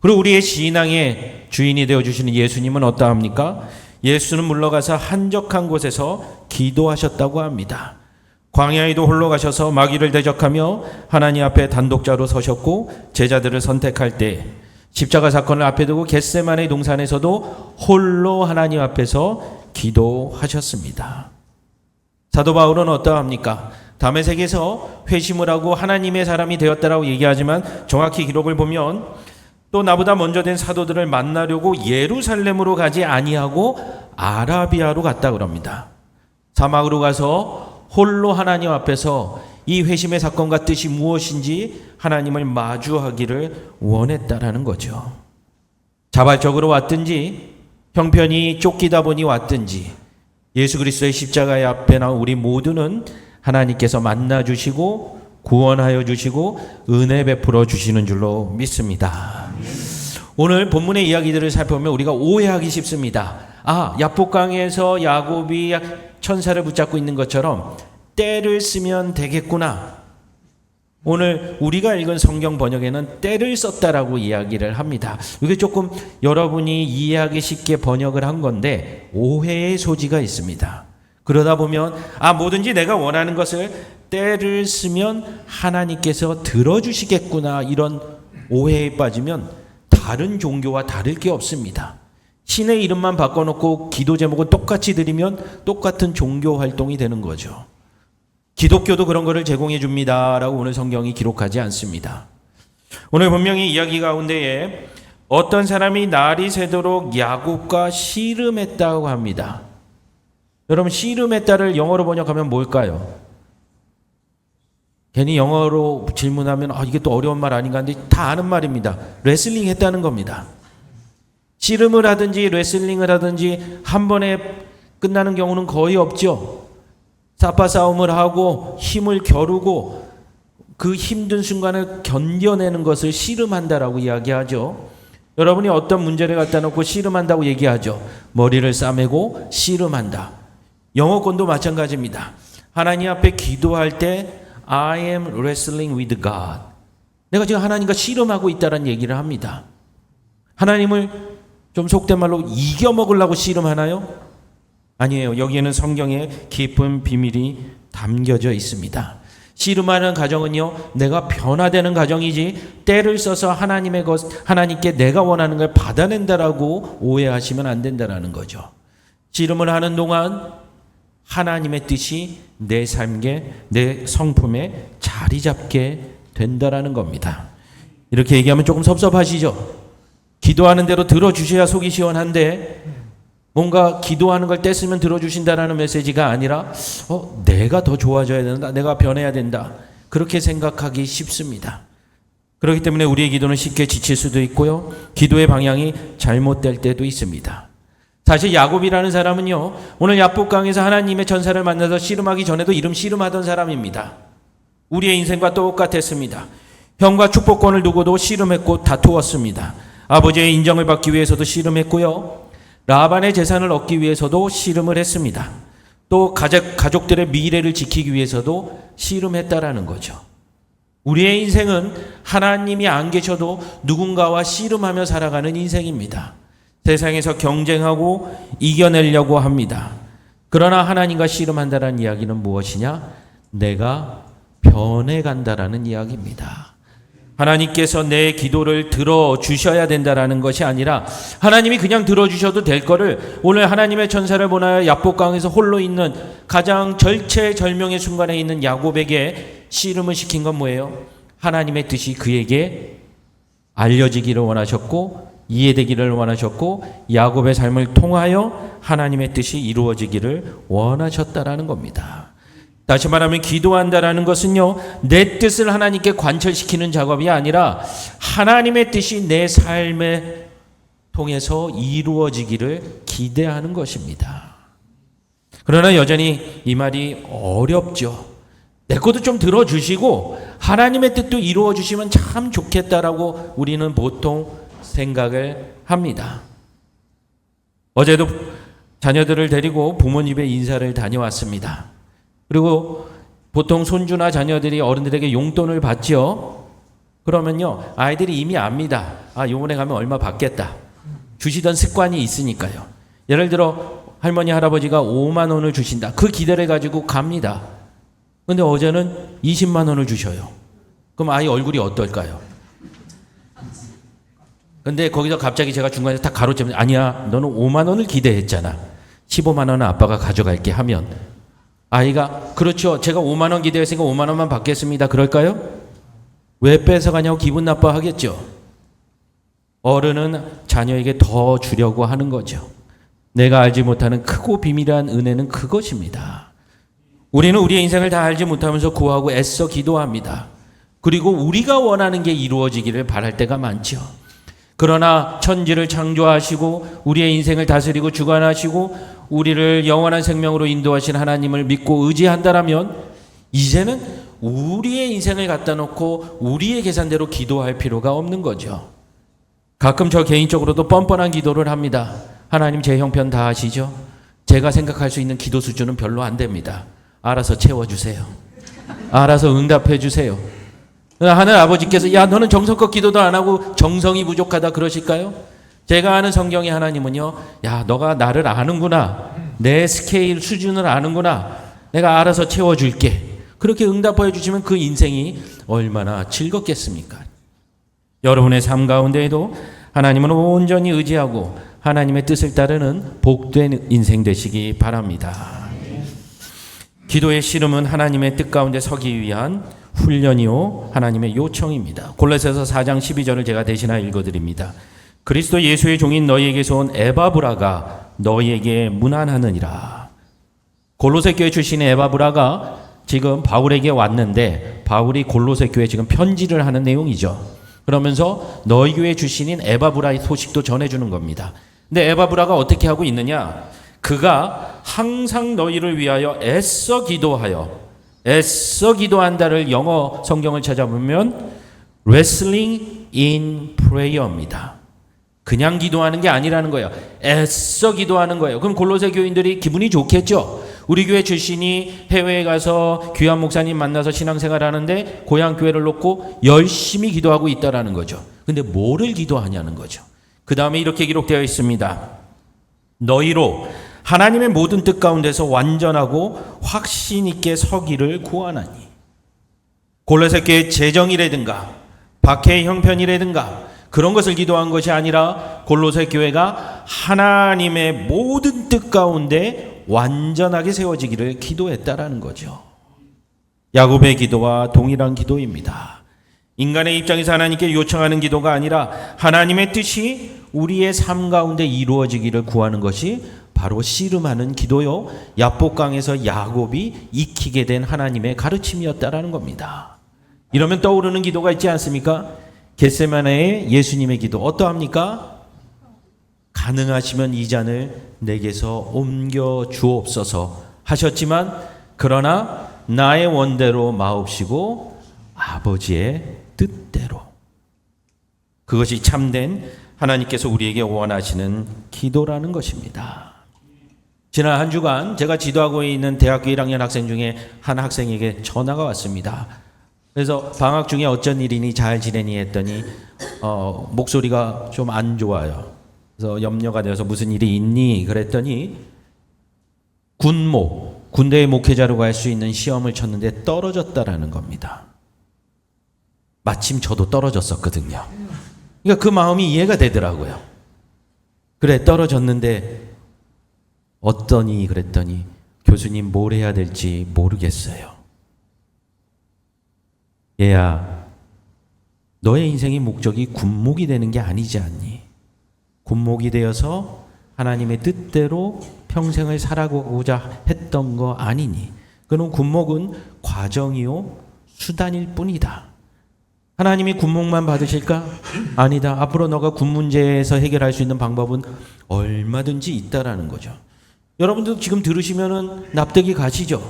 그리고 우리의 신앙의 주인이 되어주시는 예수님은 어떠합니까? 예수는 물러가서 한적한 곳에서 기도하셨다고 합니다. 광야에도 홀로 가셔서 마귀를 대적하며 하나님 앞에 단독자로 서셨고 제자들을 선택할 때 십자가 사건을 앞에 두고 겟세마네 동산에서도 홀로 하나님 앞에서 기도하셨습니다. 사도 바울은 어떠합니까? 다메섹에서 회심을 하고 하나님의 사람이 되었다라고 얘기하지만 정확히 기록을 보면 또 나보다 먼저 된 사도들을 만나려고 예루살렘으로 가지 아니하고 아라비아로 갔다 그럽니다. 사막으로 가서 홀로 하나님 앞에서 이 회심의 사건과 뜻이 무엇인지 하나님을 마주하기를 원했다라는 거죠. 자발적으로 왔든지 형편이 쫓기다 보니 왔든지 예수 그리스도의 십자가의 앞에 나온 우리 모두는 하나님께서 만나주시고 구원하여 주시고 은혜 베풀어 주시는 줄로 믿습니다. 오늘 본문의 이야기들을 살펴보면 우리가 오해하기 쉽습니다. 야복강에서 야곱이 천사를 붙잡고 있는 것처럼 때를 쓰면 되겠구나. 오늘 우리가 읽은 성경 번역에는 때를 썼다라고 이야기를 합니다. 이게 조금 여러분이 이해하기 쉽게 번역을 한 건데 오해의 소지가 있습니다. 그러다 보면 뭐든지 내가 원하는 것을 때를 쓰면 하나님께서 들어주시겠구나 이런 오해에 빠지면 다른 종교와 다를 게 없습니다. 신의 이름만 바꿔놓고 기도 제목은 똑같이 드리면 똑같은 종교 활동이 되는 거죠. 기독교도 그런 거를 제공해 줍니다라고 오늘 성경이 기록하지 않습니다. 오늘 분명히 이야기 가운데에 어떤 사람이 날이 새도록 야곱과 씨름했다고 합니다. 여러분 씨름했다를 영어로 번역하면 뭘까요? 괜히 영어로 질문하면 이게 또 어려운 말 아닌가 하는데 다 아는 말입니다. 레슬링 했다는 겁니다. 씨름을 하든지 레슬링을 하든지 한 번에 끝나는 경우는 거의 없죠. 사파 싸움을 하고 힘을 겨루고 그 힘든 순간을 견뎌내는 것을 씨름한다라고 이야기하죠. 여러분이 어떤 문제를 갖다 놓고 씨름한다고 얘기하죠. 머리를 싸매고 씨름한다. 영어권도 마찬가지입니다. 하나님 앞에 기도할 때 I am wrestling with God. 내가 지금 하나님과 씨름하고 있다는 얘기를 합니다. 하나님을 좀 속된 말로 이겨먹으려고 씨름하나요? 아니에요. 여기에는 성경에 깊은 비밀이 담겨져 있습니다. 씨름하는 과정은요, 내가 변화되는 과정이지 때를 써서 하나님께 내가 원하는 걸 받아낸다라고 오해하시면 안 된다라는 거죠. 씨름을 하는 동안 하나님의 뜻이 내 삶에, 내 성품에 자리 잡게 된다라는 겁니다. 이렇게 얘기하면 조금 섭섭하시죠? 기도하는 대로 들어주셔야 속이 시원한데 뭔가 기도하는 걸 떼쓰면 들어주신다라는 메시지가 아니라 내가 더 좋아져야 된다. 내가 변해야 된다. 그렇게 생각하기 쉽습니다. 그렇기 때문에 우리의 기도는 쉽게 지칠 수도 있고요. 기도의 방향이 잘못될 때도 있습니다. 사실 야곱이라는 사람은요. 오늘 야복강에서 하나님의 천사를 만나서 씨름하기 전에도 이름 씨름하던 사람입니다. 우리의 인생과 똑같았습니다. 형과 축복권을 두고도 씨름했고 다투었습니다. 아버지의 인정을 받기 위해서도 씨름했고요. 라반의 재산을 얻기 위해서도 씨름을 했습니다. 또 가족들의 미래를 지키기 위해서도 씨름했다라는 거죠. 우리의 인생은 하나님이 안 계셔도 누군가와 씨름하며 살아가는 인생입니다. 세상에서 경쟁하고 이겨내려고 합니다. 그러나 하나님과 씨름한다라는 이야기는 무엇이냐? 내가 변해간다라는 이야기입니다. 하나님께서 내 기도를 들어주셔야 된다라는 것이 아니라 하나님이 그냥 들어주셔도 될 거를 오늘 하나님의 천사를 보나요 야복강에서 홀로 있는 가장 절체절명의 순간에 있는 야곱에게 씨름을 시킨 건 뭐예요? 하나님의 뜻이 그에게 알려지기를 원하셨고 이해되기를 원하셨고 야곱의 삶을 통하여 하나님의 뜻이 이루어지기를 원하셨다라는 겁니다. 다시 말하면 기도한다라는 것은요, 내 뜻을 하나님께 관철시키는 작업이 아니라 하나님의 뜻이 내 삶에 통해서 이루어지기를 기대하는 것입니다. 그러나 여전히 이 말이 어렵죠. 내 것도 좀 들어주시고 하나님의 뜻도 이루어 주시면 참 좋겠다라고 우리는 보통 생각을 합니다. 어제도 자녀들을 데리고 부모님 집에 인사를 다녀왔습니다. 그리고 보통 손주나 자녀들이 어른들에게 용돈을 받죠. 그러면요, 아이들이 이미 압니다. 아, 요번에 가면 얼마 받겠다. 주시던 습관이 있으니까요. 예를 들어 할머니 할아버지가 5만 원을 주신다. 그 기대를 가지고 갑니다. 근데 어제는 20만 원을 주셔요. 그럼 아이 얼굴이 어떨까요? 근데 거기서 갑자기 제가 중간에 딱 가로채면 아니야, 너는 5만 원을 기대했잖아. 15만 원은 아빠가 가져갈게 하면 아이가 그렇죠, 제가 5만 원 기대했으니까 5만 원만 받겠습니다. 그럴까요? 왜 뺏어가냐고 기분 나빠하겠죠. 어른은 자녀에게 더 주려고 하는 거죠. 내가 알지 못하는 크고 비밀한 은혜는 그것입니다. 우리는 우리의 인생을 다 알지 못하면서 구하고 애써 기도합니다. 그리고 우리가 원하는 게 이루어지기를 바랄 때가 많죠. 그러나 천지를 창조하시고 우리의 인생을 다스리고 주관하시고 우리를 영원한 생명으로 인도하신 하나님을 믿고 의지한다라면 이제는 우리의 인생을 갖다 놓고 우리의 계산대로 기도할 필요가 없는 거죠. 가끔 저 개인적으로도 뻔뻔한 기도를 합니다. 하나님 제 형편 다 아시죠? 제가 생각할 수 있는 기도 수준은 별로 안 됩니다. 알아서 채워주세요. 알아서 응답해 주세요. 하늘 아버지께서 야 너는 정성껏 기도도 안 하고 정성이 부족하다 그러실까요? 제가 아는 성경의 하나님은요, 야 너가 나를 아는구나, 내 스케일 수준을 아는구나, 내가 알아서 채워줄게. 그렇게 응답해 주시면 그 인생이 얼마나 즐겁겠습니까? 여러분의 삶 가운데에도 하나님은 온전히 의지하고 하나님의 뜻을 따르는 복된 인생 되시기 바랍니다. 기도의 씨름은 하나님의 뜻 가운데 서기 위한 훈련이요 하나님의 요청입니다. 골로새서 4장 12절을 제가 대신하여 읽어드립니다. 그리스도 예수의 종인 너희에게서 온 에바브라가 너희에게 문안하느니라. 골로새 교회 출신의 에바브라가 지금 바울에게 왔는데 바울이 골로새 교회에 지금 편지를 하는 내용이죠. 그러면서 너희 교회 출신인 에바브라의 소식도 전해주는 겁니다. 근데 에바브라가 어떻게 하고 있느냐? 그가 항상 너희를 위하여 애써 기도한다를 영어 성경을 찾아보면 wrestling in prayer입니다. 그냥 기도하는 게 아니라는 거예요. 애써 기도하는 거예요. 그럼 골로새 교인들이 기분이 좋겠죠. 우리 교회 출신이 해외에 가서 귀한 목사님 만나서 신앙생활 하는데 고향 교회를 놓고 열심히 기도하고 있다라는 거죠. 근데 뭐를 기도하냐는 거죠. 그 다음에 이렇게 기록되어 있습니다. 너희로 하나님의 모든 뜻 가운데서 완전하고 확신 있게 서기를 구하나니. 골로새 교회 재정이라든가 박해의 형편이라든가 그런 것을 기도한 것이 아니라 골로새 교회가 하나님의 모든 뜻 가운데 완전하게 세워지기를 기도했다라는 거죠. 야곱의 기도와 동일한 기도입니다. 인간의 입장에서 하나님께 요청하는 기도가 아니라 하나님의 뜻이 우리의 삶 가운데 이루어지기를 구하는 것이 바로 씨름하는 기도요, 야복강에서 야곱이 익히게 된 하나님의 가르침이었다라는 겁니다. 이러면 떠오르는 기도가 있지 않습니까? 겟세마네의 예수님의 기도 어떠합니까? 가능하시면 이 잔을 내게서 옮겨 주옵소서 하셨지만 그러나 나의 원대로 마옵시고 아버지의 뜻대로. 그것이 참된 하나님께서 우리에게 원하시는 기도라는 것입니다. 지난 한 주간 제가 지도하고 있는 대학교 1학년 학생 중에 한 학생에게 전화가 왔습니다. 그래서 방학 중에 어쩐 일이니 잘 지내니 했더니 목소리가 좀 안 좋아요. 그래서 염려가 되어서 무슨 일이 있니? 그랬더니 군대의 목회자로 갈 수 있는 시험을 쳤는데 떨어졌다라는 겁니다. 마침 저도 떨어졌었거든요. 그러니까 그 마음이 이해가 되더라고요. 그래, 떨어졌는데 어떠니 그랬더니 교수님 뭘 해야 될지 모르겠어요. 얘야, 너의 인생의 목적이 군목이 되는 게 아니지 않니? 군목이 되어서 하나님의 뜻대로 평생을 살아가고자 했던 거 아니니? 그럼 군목은 과정이요 수단일 뿐이다. 하나님이 군목만 받으실까? 아니다. 앞으로 너가 군 문제에서 해결할 수 있는 방법은 얼마든지 있다라는 거죠. 여러분도 지금 들으시면은 납득이 가시죠?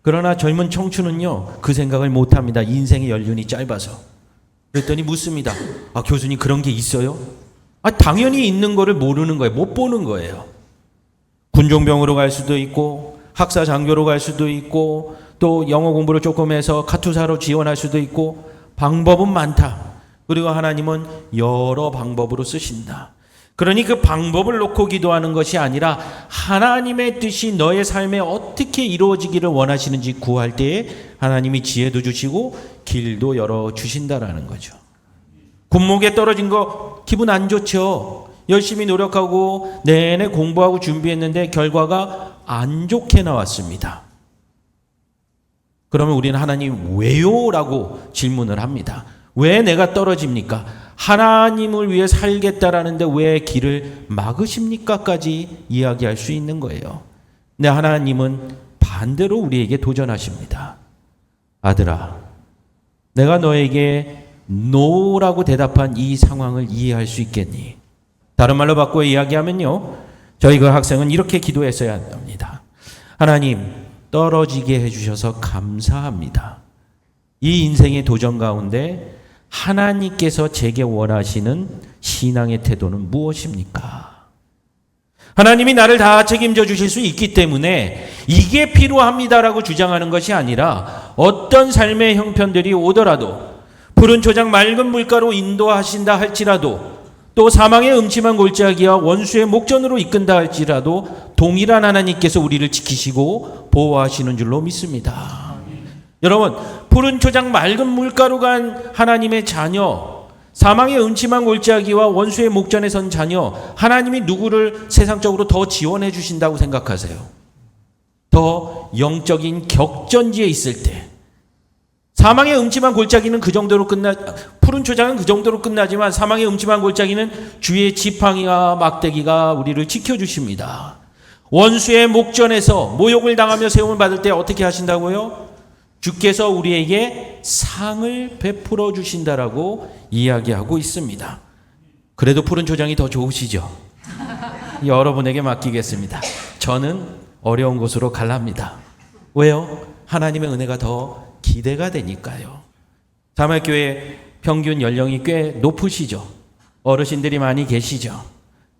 그러나 젊은 청춘은요, 그 생각을 못 합니다. 인생의 연륜이 짧아서. 그랬더니 묻습니다. 아, 교수님 그런 게 있어요? 아, 당연히 있는 거를 모르는 거예요. 못 보는 거예요. 군종병으로 갈 수도 있고, 학사 장교로 갈 수도 있고, 또 영어 공부를 조금 해서 카투사로 지원할 수도 있고, 방법은 많다. 그리고 하나님은 여러 방법으로 쓰신다. 그러니 그 방법을 놓고 기도하는 것이 아니라 하나님의 뜻이 너의 삶에 어떻게 이루어지기를 원하시는지 구할 때에 하나님이 지혜도 주시고 길도 열어주신다라는 거죠. 군목에 떨어진 거 기분 안 좋죠. 열심히 노력하고 내내 공부하고 준비했는데 결과가 안 좋게 나왔습니다. 그러면 우리는 하나님 왜요? 라고 질문을 합니다. 왜 내가 떨어집니까? 하나님을 위해 살겠다라는데 왜 길을 막으십니까? 까지 이야기할 수 있는 거예요. 근데 하나님은 반대로 우리에게 도전하십니다. 아들아, 내가 너에게 노라고 대답한 이 상황을 이해할 수 있겠니? 다른 말로 바꿔 이야기하면요, 저희 그 학생은 이렇게 기도했어야 합니다. 하나님, 떨어지게 해주셔서 감사합니다. 이 인생의 도전 가운데 하나님께서 제게 원하시는 신앙의 태도는 무엇입니까? 하나님이 나를 다 책임져 주실 수 있기 때문에 이게 필요합니다라고 주장하는 것이 아니라 어떤 삶의 형편들이 오더라도 푸른 초장 맑은 물가로 인도하신다 할지라도 또 사망의 음침한 골짜기와 원수의 목전으로 이끈다 할지라도 동일한 하나님께서 우리를 지키시고 보호하시는 줄로 믿습니다. 여러분, 푸른 초장 맑은 물가로 간 하나님의 자녀, 사망의 음침한 골짜기와 원수의 목전에 선 자녀, 하나님이 누구를 세상적으로 더 지원해 주신다고 생각하세요? 더 영적인 격전지에 있을 때, 사망의 음침한 골짜기는 그 정도로 푸른 초장은 그 정도로 끝나지만 사망의 음침한 골짜기는 주의 지팡이와 막대기가 우리를 지켜주십니다. 원수의 목전에서 모욕을 당하며 세움을 받을 때 어떻게 하신다고요? 주께서 우리에게 상을 베풀어 주신다라고 이야기하고 있습니다. 그래도 푸른 초장이 더 좋으시죠? 여러분에게 맡기겠습니다. 저는 어려운 곳으로 갈랍니다. 왜요? 하나님의 은혜가 더 기대가 되니까요. 자말교회 평균 연령이 꽤 높으시죠? 어르신들이 많이 계시죠?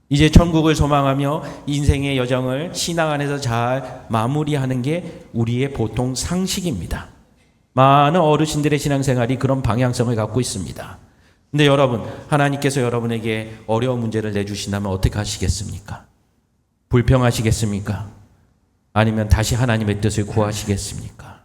이제 천국을 소망하며 인생의 여정을 신앙 안에서 잘 마무리하는 게 우리의 보통 상식입니다. 많은 어르신들의 신앙생활이 그런 방향성을 갖고 있습니다. 근데 여러분, 하나님께서 여러분에게 어려운 문제를 내주신다면 어떻게 하시겠습니까? 불평하시겠습니까? 아니면 다시 하나님의 뜻을 구하시겠습니까?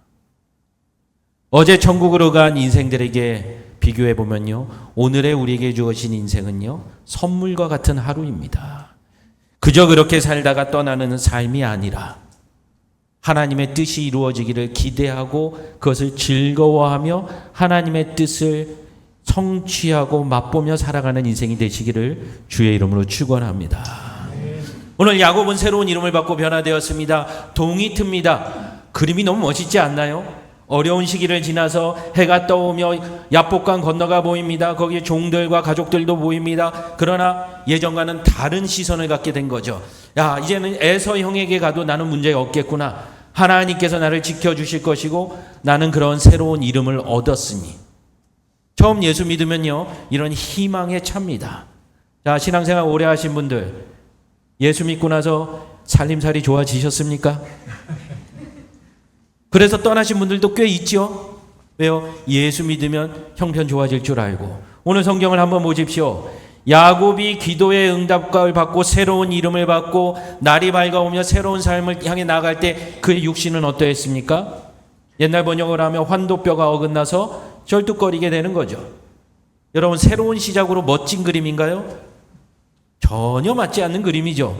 어제 천국으로 간 인생들에게 비교해 보면요, 오늘의 우리에게 주어진 인생은요, 선물과 같은 하루입니다. 그저 그렇게 살다가 떠나는 삶이 아니라 하나님의 뜻이 이루어지기를 기대하고 그것을 즐거워하며 하나님의 뜻을 성취하고 맛보며 살아가는 인생이 되시기를 주의 이름으로 축원합니다. 오늘 야곱은 새로운 이름을 받고 변화되었습니다. 동이 틉니다. 그림이 너무 멋있지 않나요? 어려운 시기를 지나서 해가 떠오며 야복강 건너가 보입니다. 거기에 종들과 가족들도 보입니다. 그러나 예전과는 다른 시선을 갖게 된 거죠. 야, 이제는 에서 형에게 가도 나는 문제가 없겠구나. 하나님께서 나를 지켜주실 것이고 나는 그런 새로운 이름을 얻었으니. 처음 예수 믿으면요, 이런 희망에 찹니다. 자, 신앙생활 오래 하신 분들, 예수 믿고 나서 살림살이 좋아지셨습니까? 그래서 떠나신 분들도 꽤 있죠. 왜요? 예수 믿으면 형편 좋아질 줄 알고. 오늘 성경을 한번 보십시오. 야곱이 기도의 응답을 받고 새로운 이름을 받고 날이 밝아오며 새로운 삶을 향해 나아갈 때 그의 육신은 어떠했습니까? 옛날 번역을 하면 환도뼈가 어긋나서 절뚝거리게 되는 거죠. 여러분, 새로운 시작으로 멋진 그림인가요? 전혀 맞지 않는 그림이죠.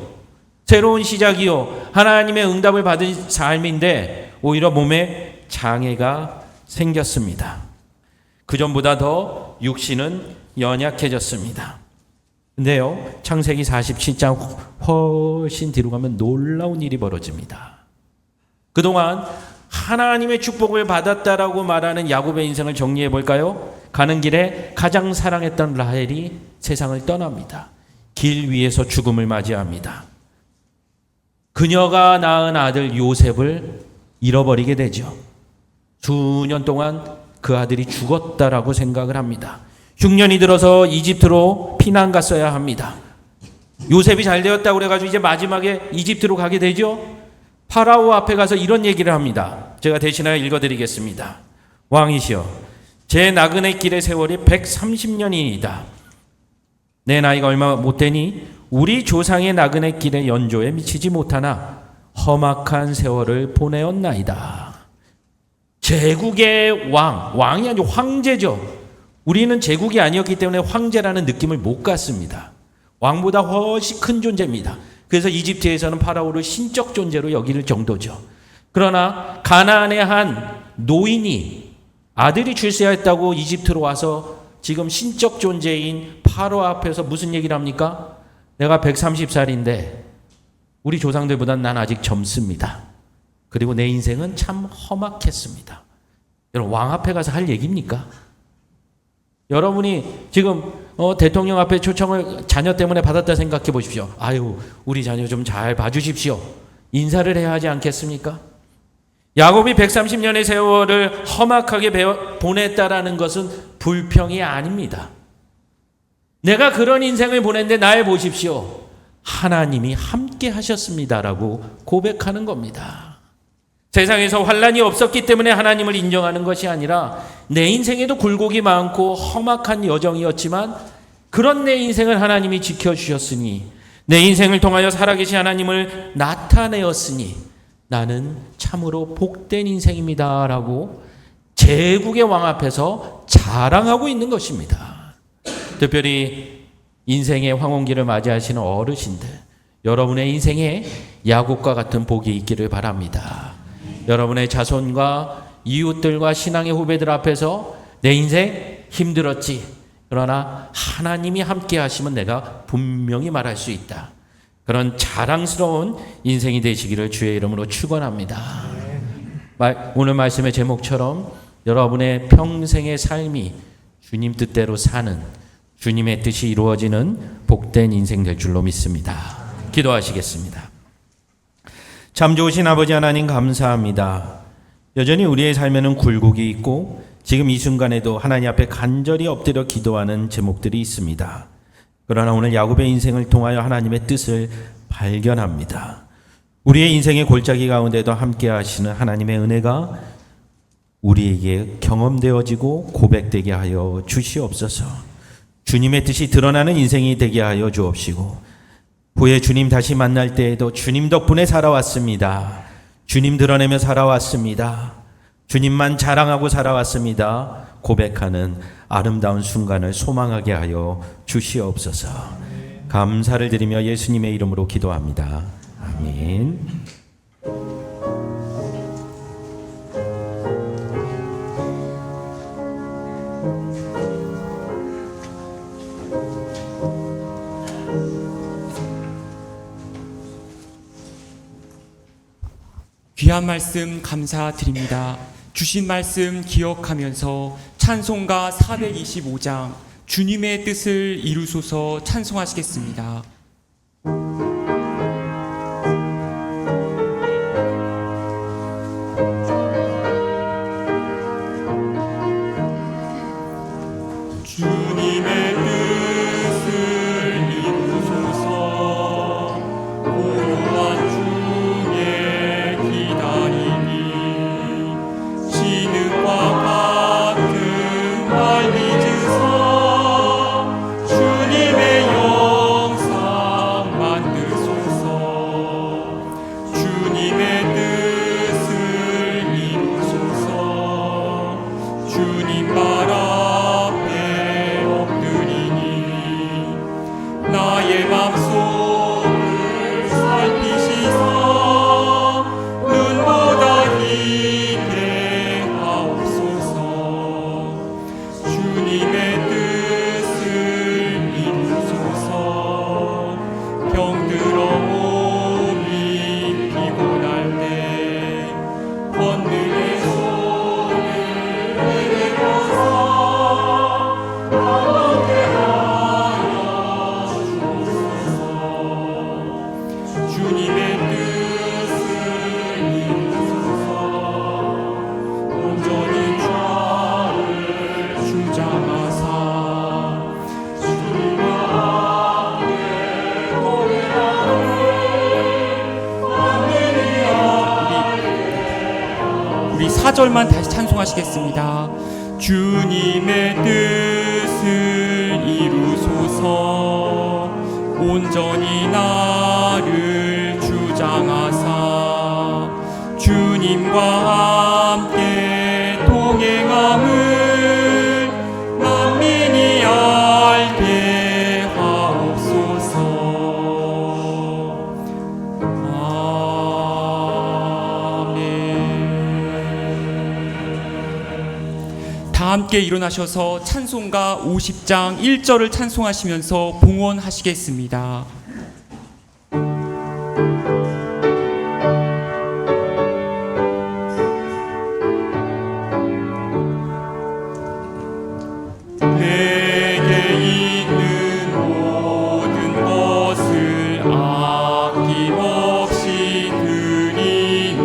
새로운 시작이요, 하나님의 응답을 받은 삶인데 오히려 몸에 장애가 생겼습니다. 그전보다 더 육신은 연약해졌습니다. 근데요, 창세기 47장 훨씬 뒤로 가면 놀라운 일이 벌어집니다. 그동안 하나님의 축복을 받았다라고 말하는 야곱의 인생을 정리해 볼까요? 가는 길에 가장 사랑했던 라헬이 세상을 떠납니다. 길 위에서 죽음을 맞이합니다. 그녀가 낳은 아들 요셉을 잃어버리게 되죠. 수년 동안 그 아들이 죽었다라고 생각을 합니다. 흉년이 들어서 이집트로 피난 갔어야 합니다. 요셉이 잘 되었다고 그래가지고 이제 마지막에 이집트로 가게 되죠. 파라오 앞에 가서 이런 얘기를 합니다. 제가 대신하여 읽어드리겠습니다. 왕이시여, 제 나그네 길의 세월이 130년이니이다. 내 나이가 얼마 못 되니 우리 조상의 나그네 길의 연조에 미치지 못하나 험악한 세월을 보내었나이다. 제국의 왕이 아니고 황제죠. 우리는 제국이 아니었기 때문에 황제라는 느낌을 못 갖습니다. 왕보다 훨씬 큰 존재입니다. 그래서 이집트에서는 파라오를 신적 존재로 여길 정도죠. 그러나 가나안의 한 노인이 아들이 출세했다고 이집트로 와서 지금 신적 존재인 파라오 앞에서 무슨 얘기를 합니까? 내가 130살인데 우리 조상들보단 난 아직 젊습니다. 그리고 내 인생은 참 험악했습니다. 여러분, 왕 앞에 가서 할 얘기입니까? 여러분이 지금 대통령 앞에 초청을 자녀 때문에 받았다 생각해 보십시오. 아유, 우리 자녀 좀 잘 봐주십시오. 인사를 해야 하지 않겠습니까? 야곱이 130년의 세월을 험악하게 보냈다라는 것은 불평이 아닙니다. 내가 그런 인생을 보냈는데 날 보십시오. 하나님이 함께 하셨습니다라고 고백하는 겁니다. 세상에서 환란이 없었기 때문에 하나님을 인정하는 것이 아니라 내 인생에도 굴곡이 많고 험악한 여정이었지만 그런 내 인생을 하나님이 지켜주셨으니 내 인생을 통하여 살아계신 하나님을 나타내었으니 나는 참으로 복된 인생입니다 라고 제국의 왕 앞에서 자랑하고 있는 것입니다. 특별히 인생의 황혼기를 맞이하시는 어르신들, 여러분의 인생에 야곱과 같은 복이 있기를 바랍니다. 여러분의 자손과 이웃들과 신앙의 후배들 앞에서 내 인생 힘들었지, 그러나 하나님이 함께 하시면 내가 분명히 말할 수 있다. 그런 자랑스러운 인생이 되시기를 주의 이름으로 축원합니다. 오늘 말씀의 제목처럼 여러분의 평생의 삶이 주님 뜻대로 사는, 주님의 뜻이 이루어지는 복된 인생 될 줄로 믿습니다. 기도하시겠습니다. 참 좋으신 아버지 하나님, 감사합니다. 여전히 우리의 삶에는 굴곡이 있고 지금 이 순간에도 하나님 앞에 간절히 엎드려 기도하는 제목들이 있습니다. 그러나 오늘 야곱의 인생을 통하여 하나님의 뜻을 발견합니다. 우리의 인생의 골짜기 가운데도 함께 하시는 하나님의 은혜가 우리에게 경험되어지고 고백되게 하여 주시옵소서. 주님의 뜻이 드러나는 인생이 되게 하여 주옵시고 후에 주님 다시 만날 때에도 주님 덕분에 살아왔습니다. 주님 드러내며 살아왔습니다. 주님만 자랑하고 살아왔습니다. 고백하는 아름다운 순간을 소망하게 하여 주시옵소서. 감사를 드리며 예수님의 이름으로 기도합니다. 아멘. 귀한 말씀 감사드립니다. 주신 말씀 기억하면서 찬송가 425장 주님의 뜻을 이루소서 찬송하시겠습니다. 주님의 뜻을 이루소서. 고요한 중에 기다리니 진흙과 같은 말 믿으사 주님의 영상 만드소서. 주님의 뜻을 이루소서. 주님 말 4절만 다시 찬송하시겠습니다. 주님의 뜻을 이루소서 온전히 나를 주장하사 주님과 함께 동행함을 만민이 알게 하옵소서. 아멘. 다 함께 일어나셔서 찬송가 50장 1절을 찬송하시면서 봉헌하시겠습니다. 내게 있는 모든 것을 아낌없이 드리네.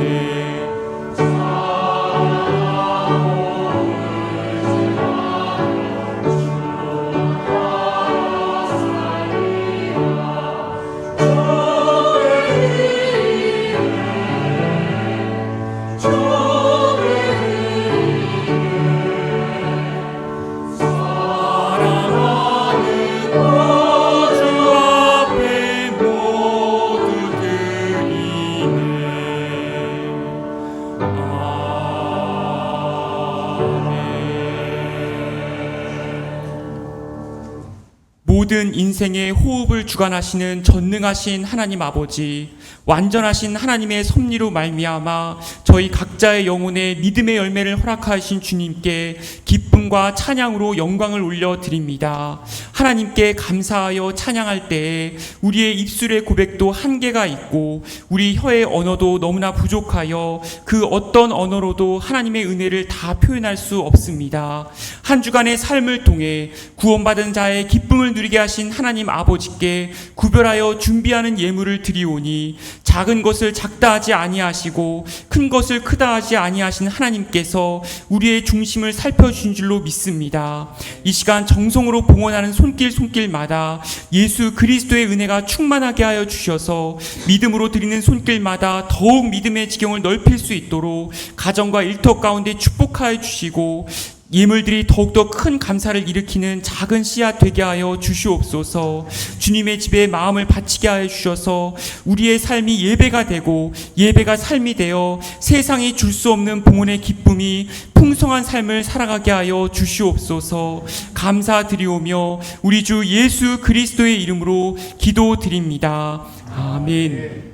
모든 인생의 호흡을 주관하시는 전능하신 하나님 아버지, 완전하신 하나님의 섭리로 말미암아 저희 각자의 영혼에 믿음의 열매를 허락하신 주님께 기쁨과 찬양으로 영광을 올려드립니다. 하나님께 감사하여 찬양할 때에 우리의 입술의 고백도 한계가 있고 우리 혀의 언어도 너무나 부족하여 그 어떤 언어로도 하나님의 은혜를 다 표현할 수 없습니다. 한 주간의 삶을 통해 구원받은 자의 기쁨을 누리게 하신 하나님 아버지께 구별하여 준비하는 예물을 드리오니 작은 것을 작다 하지 아니하시고 큰 것을 크다 하지 아니하신 하나님께서 우리의 중심을 살펴주신 줄로 믿습니다. 이 시간 정성으로 봉헌하는 손길마다 예수 그리스도의 은혜가 충만하게 하여 주셔서 믿음으로 드리는 손길마다 더욱 믿음의 지경을 넓힐 수 있도록 가정과 일터 가운데 축복하여 주시고 예물들이 더욱더 큰 감사를 일으키는 작은 씨앗 되게 하여 주시옵소서. 주님의 집에 마음을 바치게 하여 주셔서 우리의 삶이 예배가 되고 예배가 삶이 되어 세상이 줄 수 없는 봉헌의 기쁨이 풍성한 삶을 살아가게 하여 주시옵소서. 감사드리오며 우리 주 예수 그리스도의 이름으로 기도드립니다. 아멘.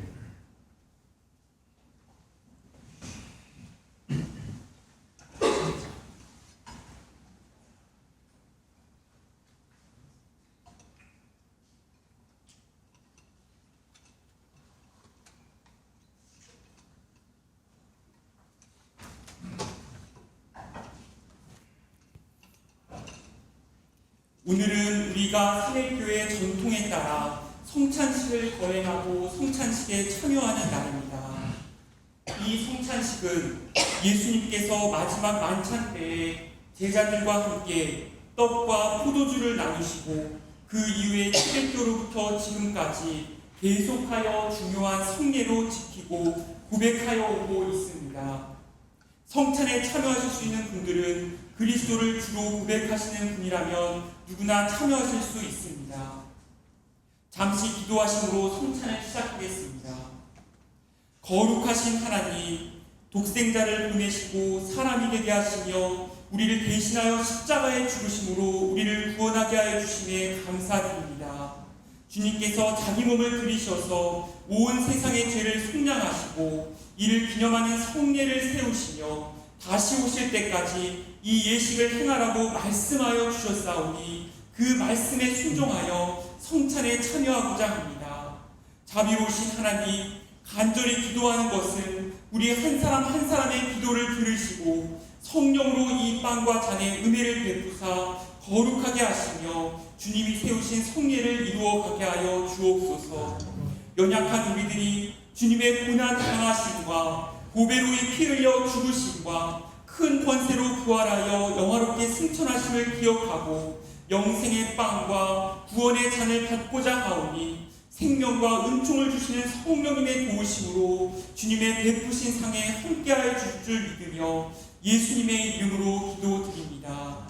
오늘은 우리가 사백교회 전통에 따라 성찬식을 거행하고 성찬식에 참여하는 날입니다. 이 성찬식은 예수님께서 마지막 만찬 때에 제자들과 함께 떡과 포도주를 나누시고 그 이후에 초대교로부터 지금까지 계속하여 중요한 성례로 지키고 고백하여 오고 있습니다. 성찬에 참여하실 수 있는 분들은 그리스도를 주로 고백하시는 분이라면 누구나 참여하실 수 있습니다. 잠시 기도하심으로 성찬을 시작하겠습니다. 거룩하신 하나님, 독생자를 보내시고 사람이 되게 하시며 우리를 대신하여 십자가에 죽으심으로 우리를 구원하게 하여 주심에 감사드립니다. 주님께서 자기 몸을 들이셔서 온 세상의 죄를 속량하시고 이를 기념하는 성례를 세우시며 다시 오실 때까지 이 예식을 행하라고 말씀하여 주셨사오니 그 말씀에 순종하여 성찬에 참여하고자 합니다. 자비로우신 하나님, 간절히 기도하는 것은 우리 한 사람 한 사람의 기도를 들으시고 성령으로 이 빵과 잔의 은혜를 베푸사 거룩하게 하시며 주님이 세우신 성례를 이루어가게 하여 주옵소서. 연약한 우리들이 주님의 고난 당하심과 보배로이 피 흘려 죽으심과 큰 권세로 부활하여 영화롭게 승천하심을 기억하고 영생의 빵과 구원의 잔을 받고자 하오니 생명과 은총을 주시는 성령님의 도우심으로 주님의 베푸신 상에 함께하여 주실 줄 믿으며 예수님의 이름으로 기도드립니다.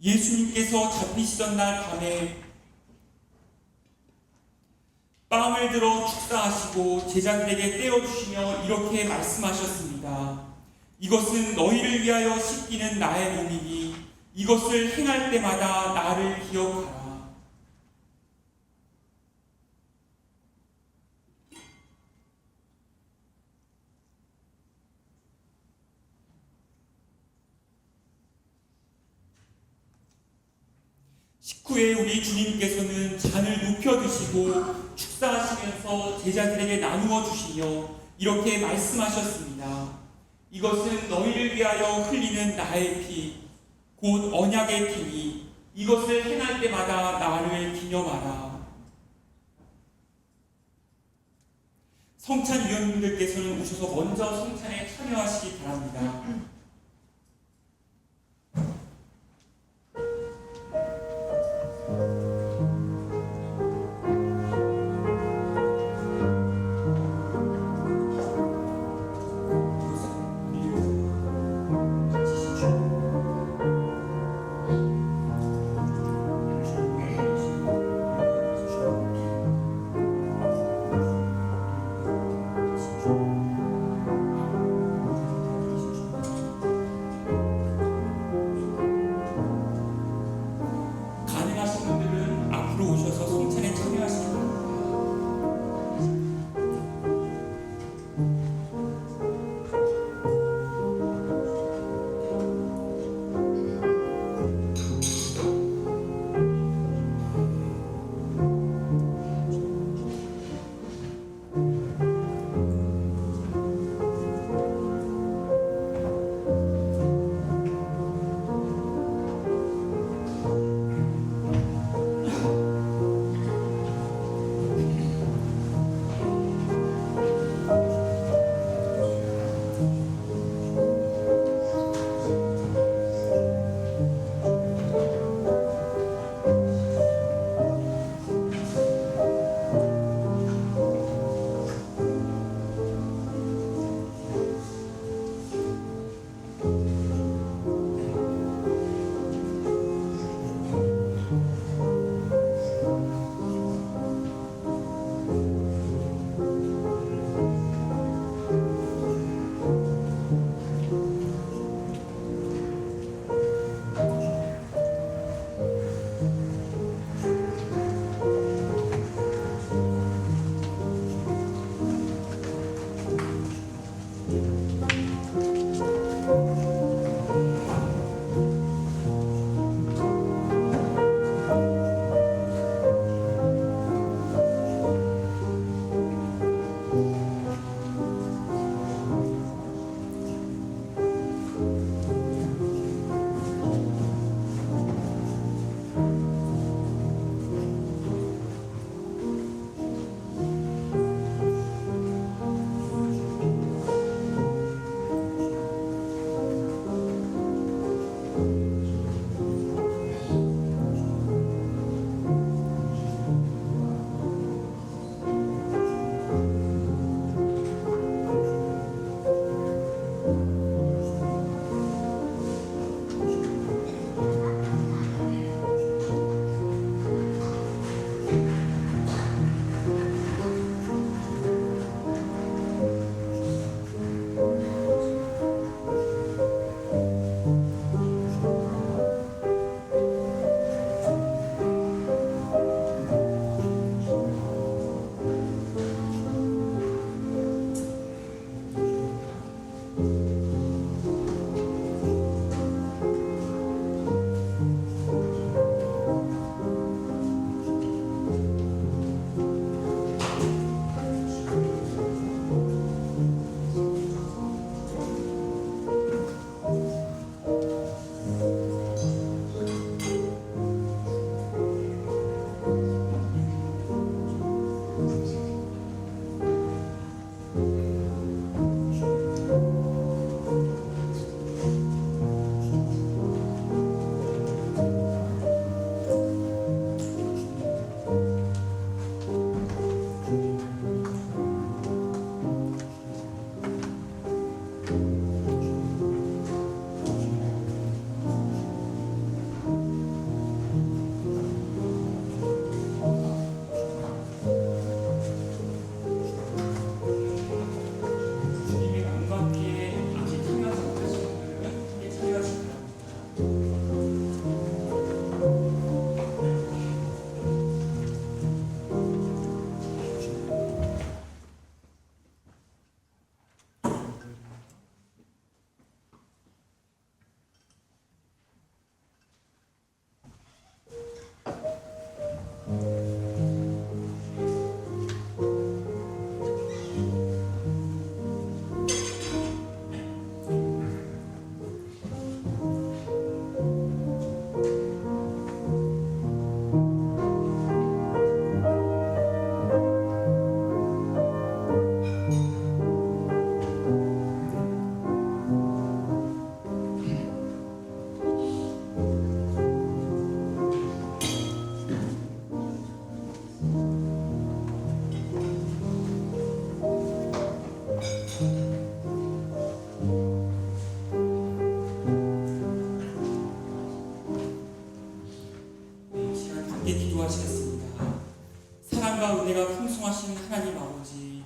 예수님께서 잡히시던 날 밤에 빵을 들어 축사하시고 제자들에게 떼어주시며 이렇게 말씀하셨습니다. 이것은 너희를 위하여 씻기는 나의 몸이니 이것을 행할 때마다 나를 기억하라. 식후에 우리 주님께서는 잔을 높여 드시고 축사하시면서 제자들에게 나누어 주시며 이렇게 말씀하셨습니다. 이것은 너희를 위하여 흘리는 나의 피, 곧 언약의 피니 이것을 행할 때마다 나를 기념하라. 성찬위원님들께서는 오셔서 먼저 성찬에 참여하시기 바랍니다. 은혜가 풍성하신 하나님 아버지,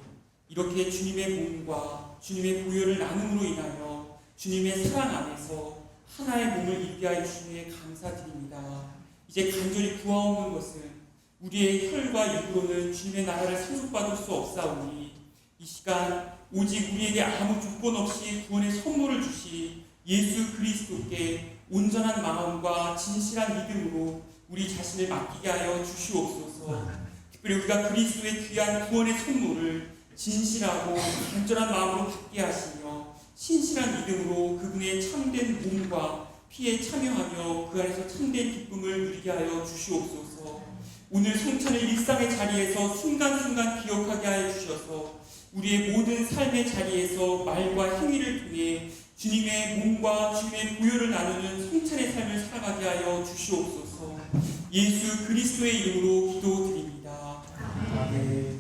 이렇게 주님의 몸과 주님의 보혈을 나눔으로 인하여 주님의 사랑 안에서 하나의 몸을 이루게 하여 주님에 감사드립니다. 이제 간절히 구하옵는 것은 우리의 혈과 육으로는 주님의 나라를 상속받을 수 없사오니 이 시간 오직 우리에게 아무 조건 없이 구원의 선물을 주시 예수 그리스도께 온전한 마음과 진실한 믿음으로 우리 자신을 맡기게 하여 주시옵소서. 특별히 우리가 그리스도의 귀한 구원의 선물을 진실하고 간절한 마음으로 받게 하시며 신실한 믿음으로 그분의 참된 몸과 피에 참여하며 그 안에서 참된 기쁨을 누리게 하여 주시옵소서. 오늘 성찬을 일상의 자리에서 순간순간 기억하게 하여 주셔서 우리의 모든 삶의 자리에서 말과 행위를 통해 주님의 몸과 주님의 보혈을 나누는 성찬의 삶을 살아가게 하여 주시옵소서. 예수 그리스도의 이름으로 기도드립니다. 아멘.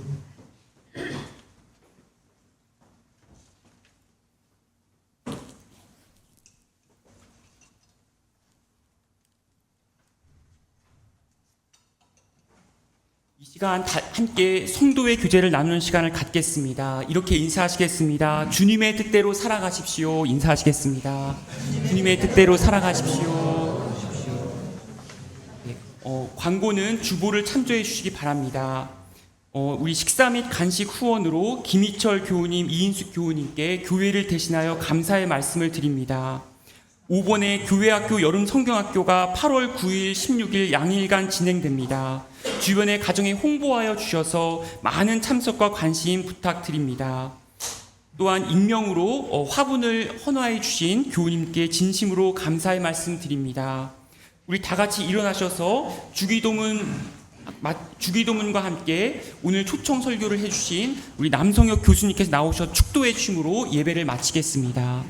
이 시간 함께 성도의 교제를 나누는 시간을 갖겠습니다. 이렇게 인사하시겠습니다. 주님의 뜻대로 살아가십시오. 인사하시겠습니다. 주님의 뜻대로 살아가십시오. 광고는 주보를 참조해 주시기 바랍니다. 우리 식사 및 간식 후원으로 김희철 교우님, 이인숙 교우님께 교회를 대신하여 감사의 말씀을 드립니다. 5번의 교회학교 여름성경학교가 8월 9일, 16일 양일간 진행됩니다. 주변의 가정에 홍보하여 주셔서 많은 참석과 관심 부탁드립니다. 또한 익명으로 화분을 헌화해 주신 교우님께 진심으로 감사의 말씀 드립니다. 우리 다 같이 일어나셔서 주기도문과 함께 오늘 초청 설교를 해주신 우리 남성혁 교수님께서 나오셔 축도해 주심으로 예배를 마치겠습니다.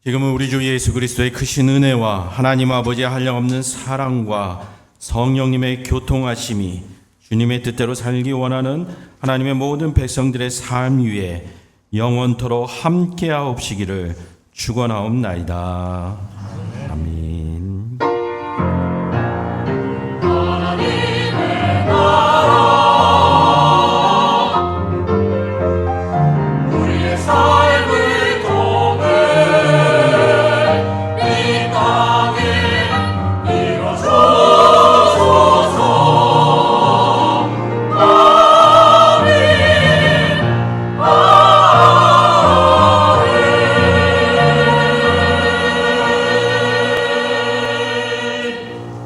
지금은 우리 주 예수 그리스도의 크신 은혜와 하나님 아버지의 한량없는 사랑과 성령님의 교통하심이 주님의 뜻대로 살기 원하는 하나님의 모든 백성들의 삶 위에 영원토록 함께하옵시기를 축원하옵나이다.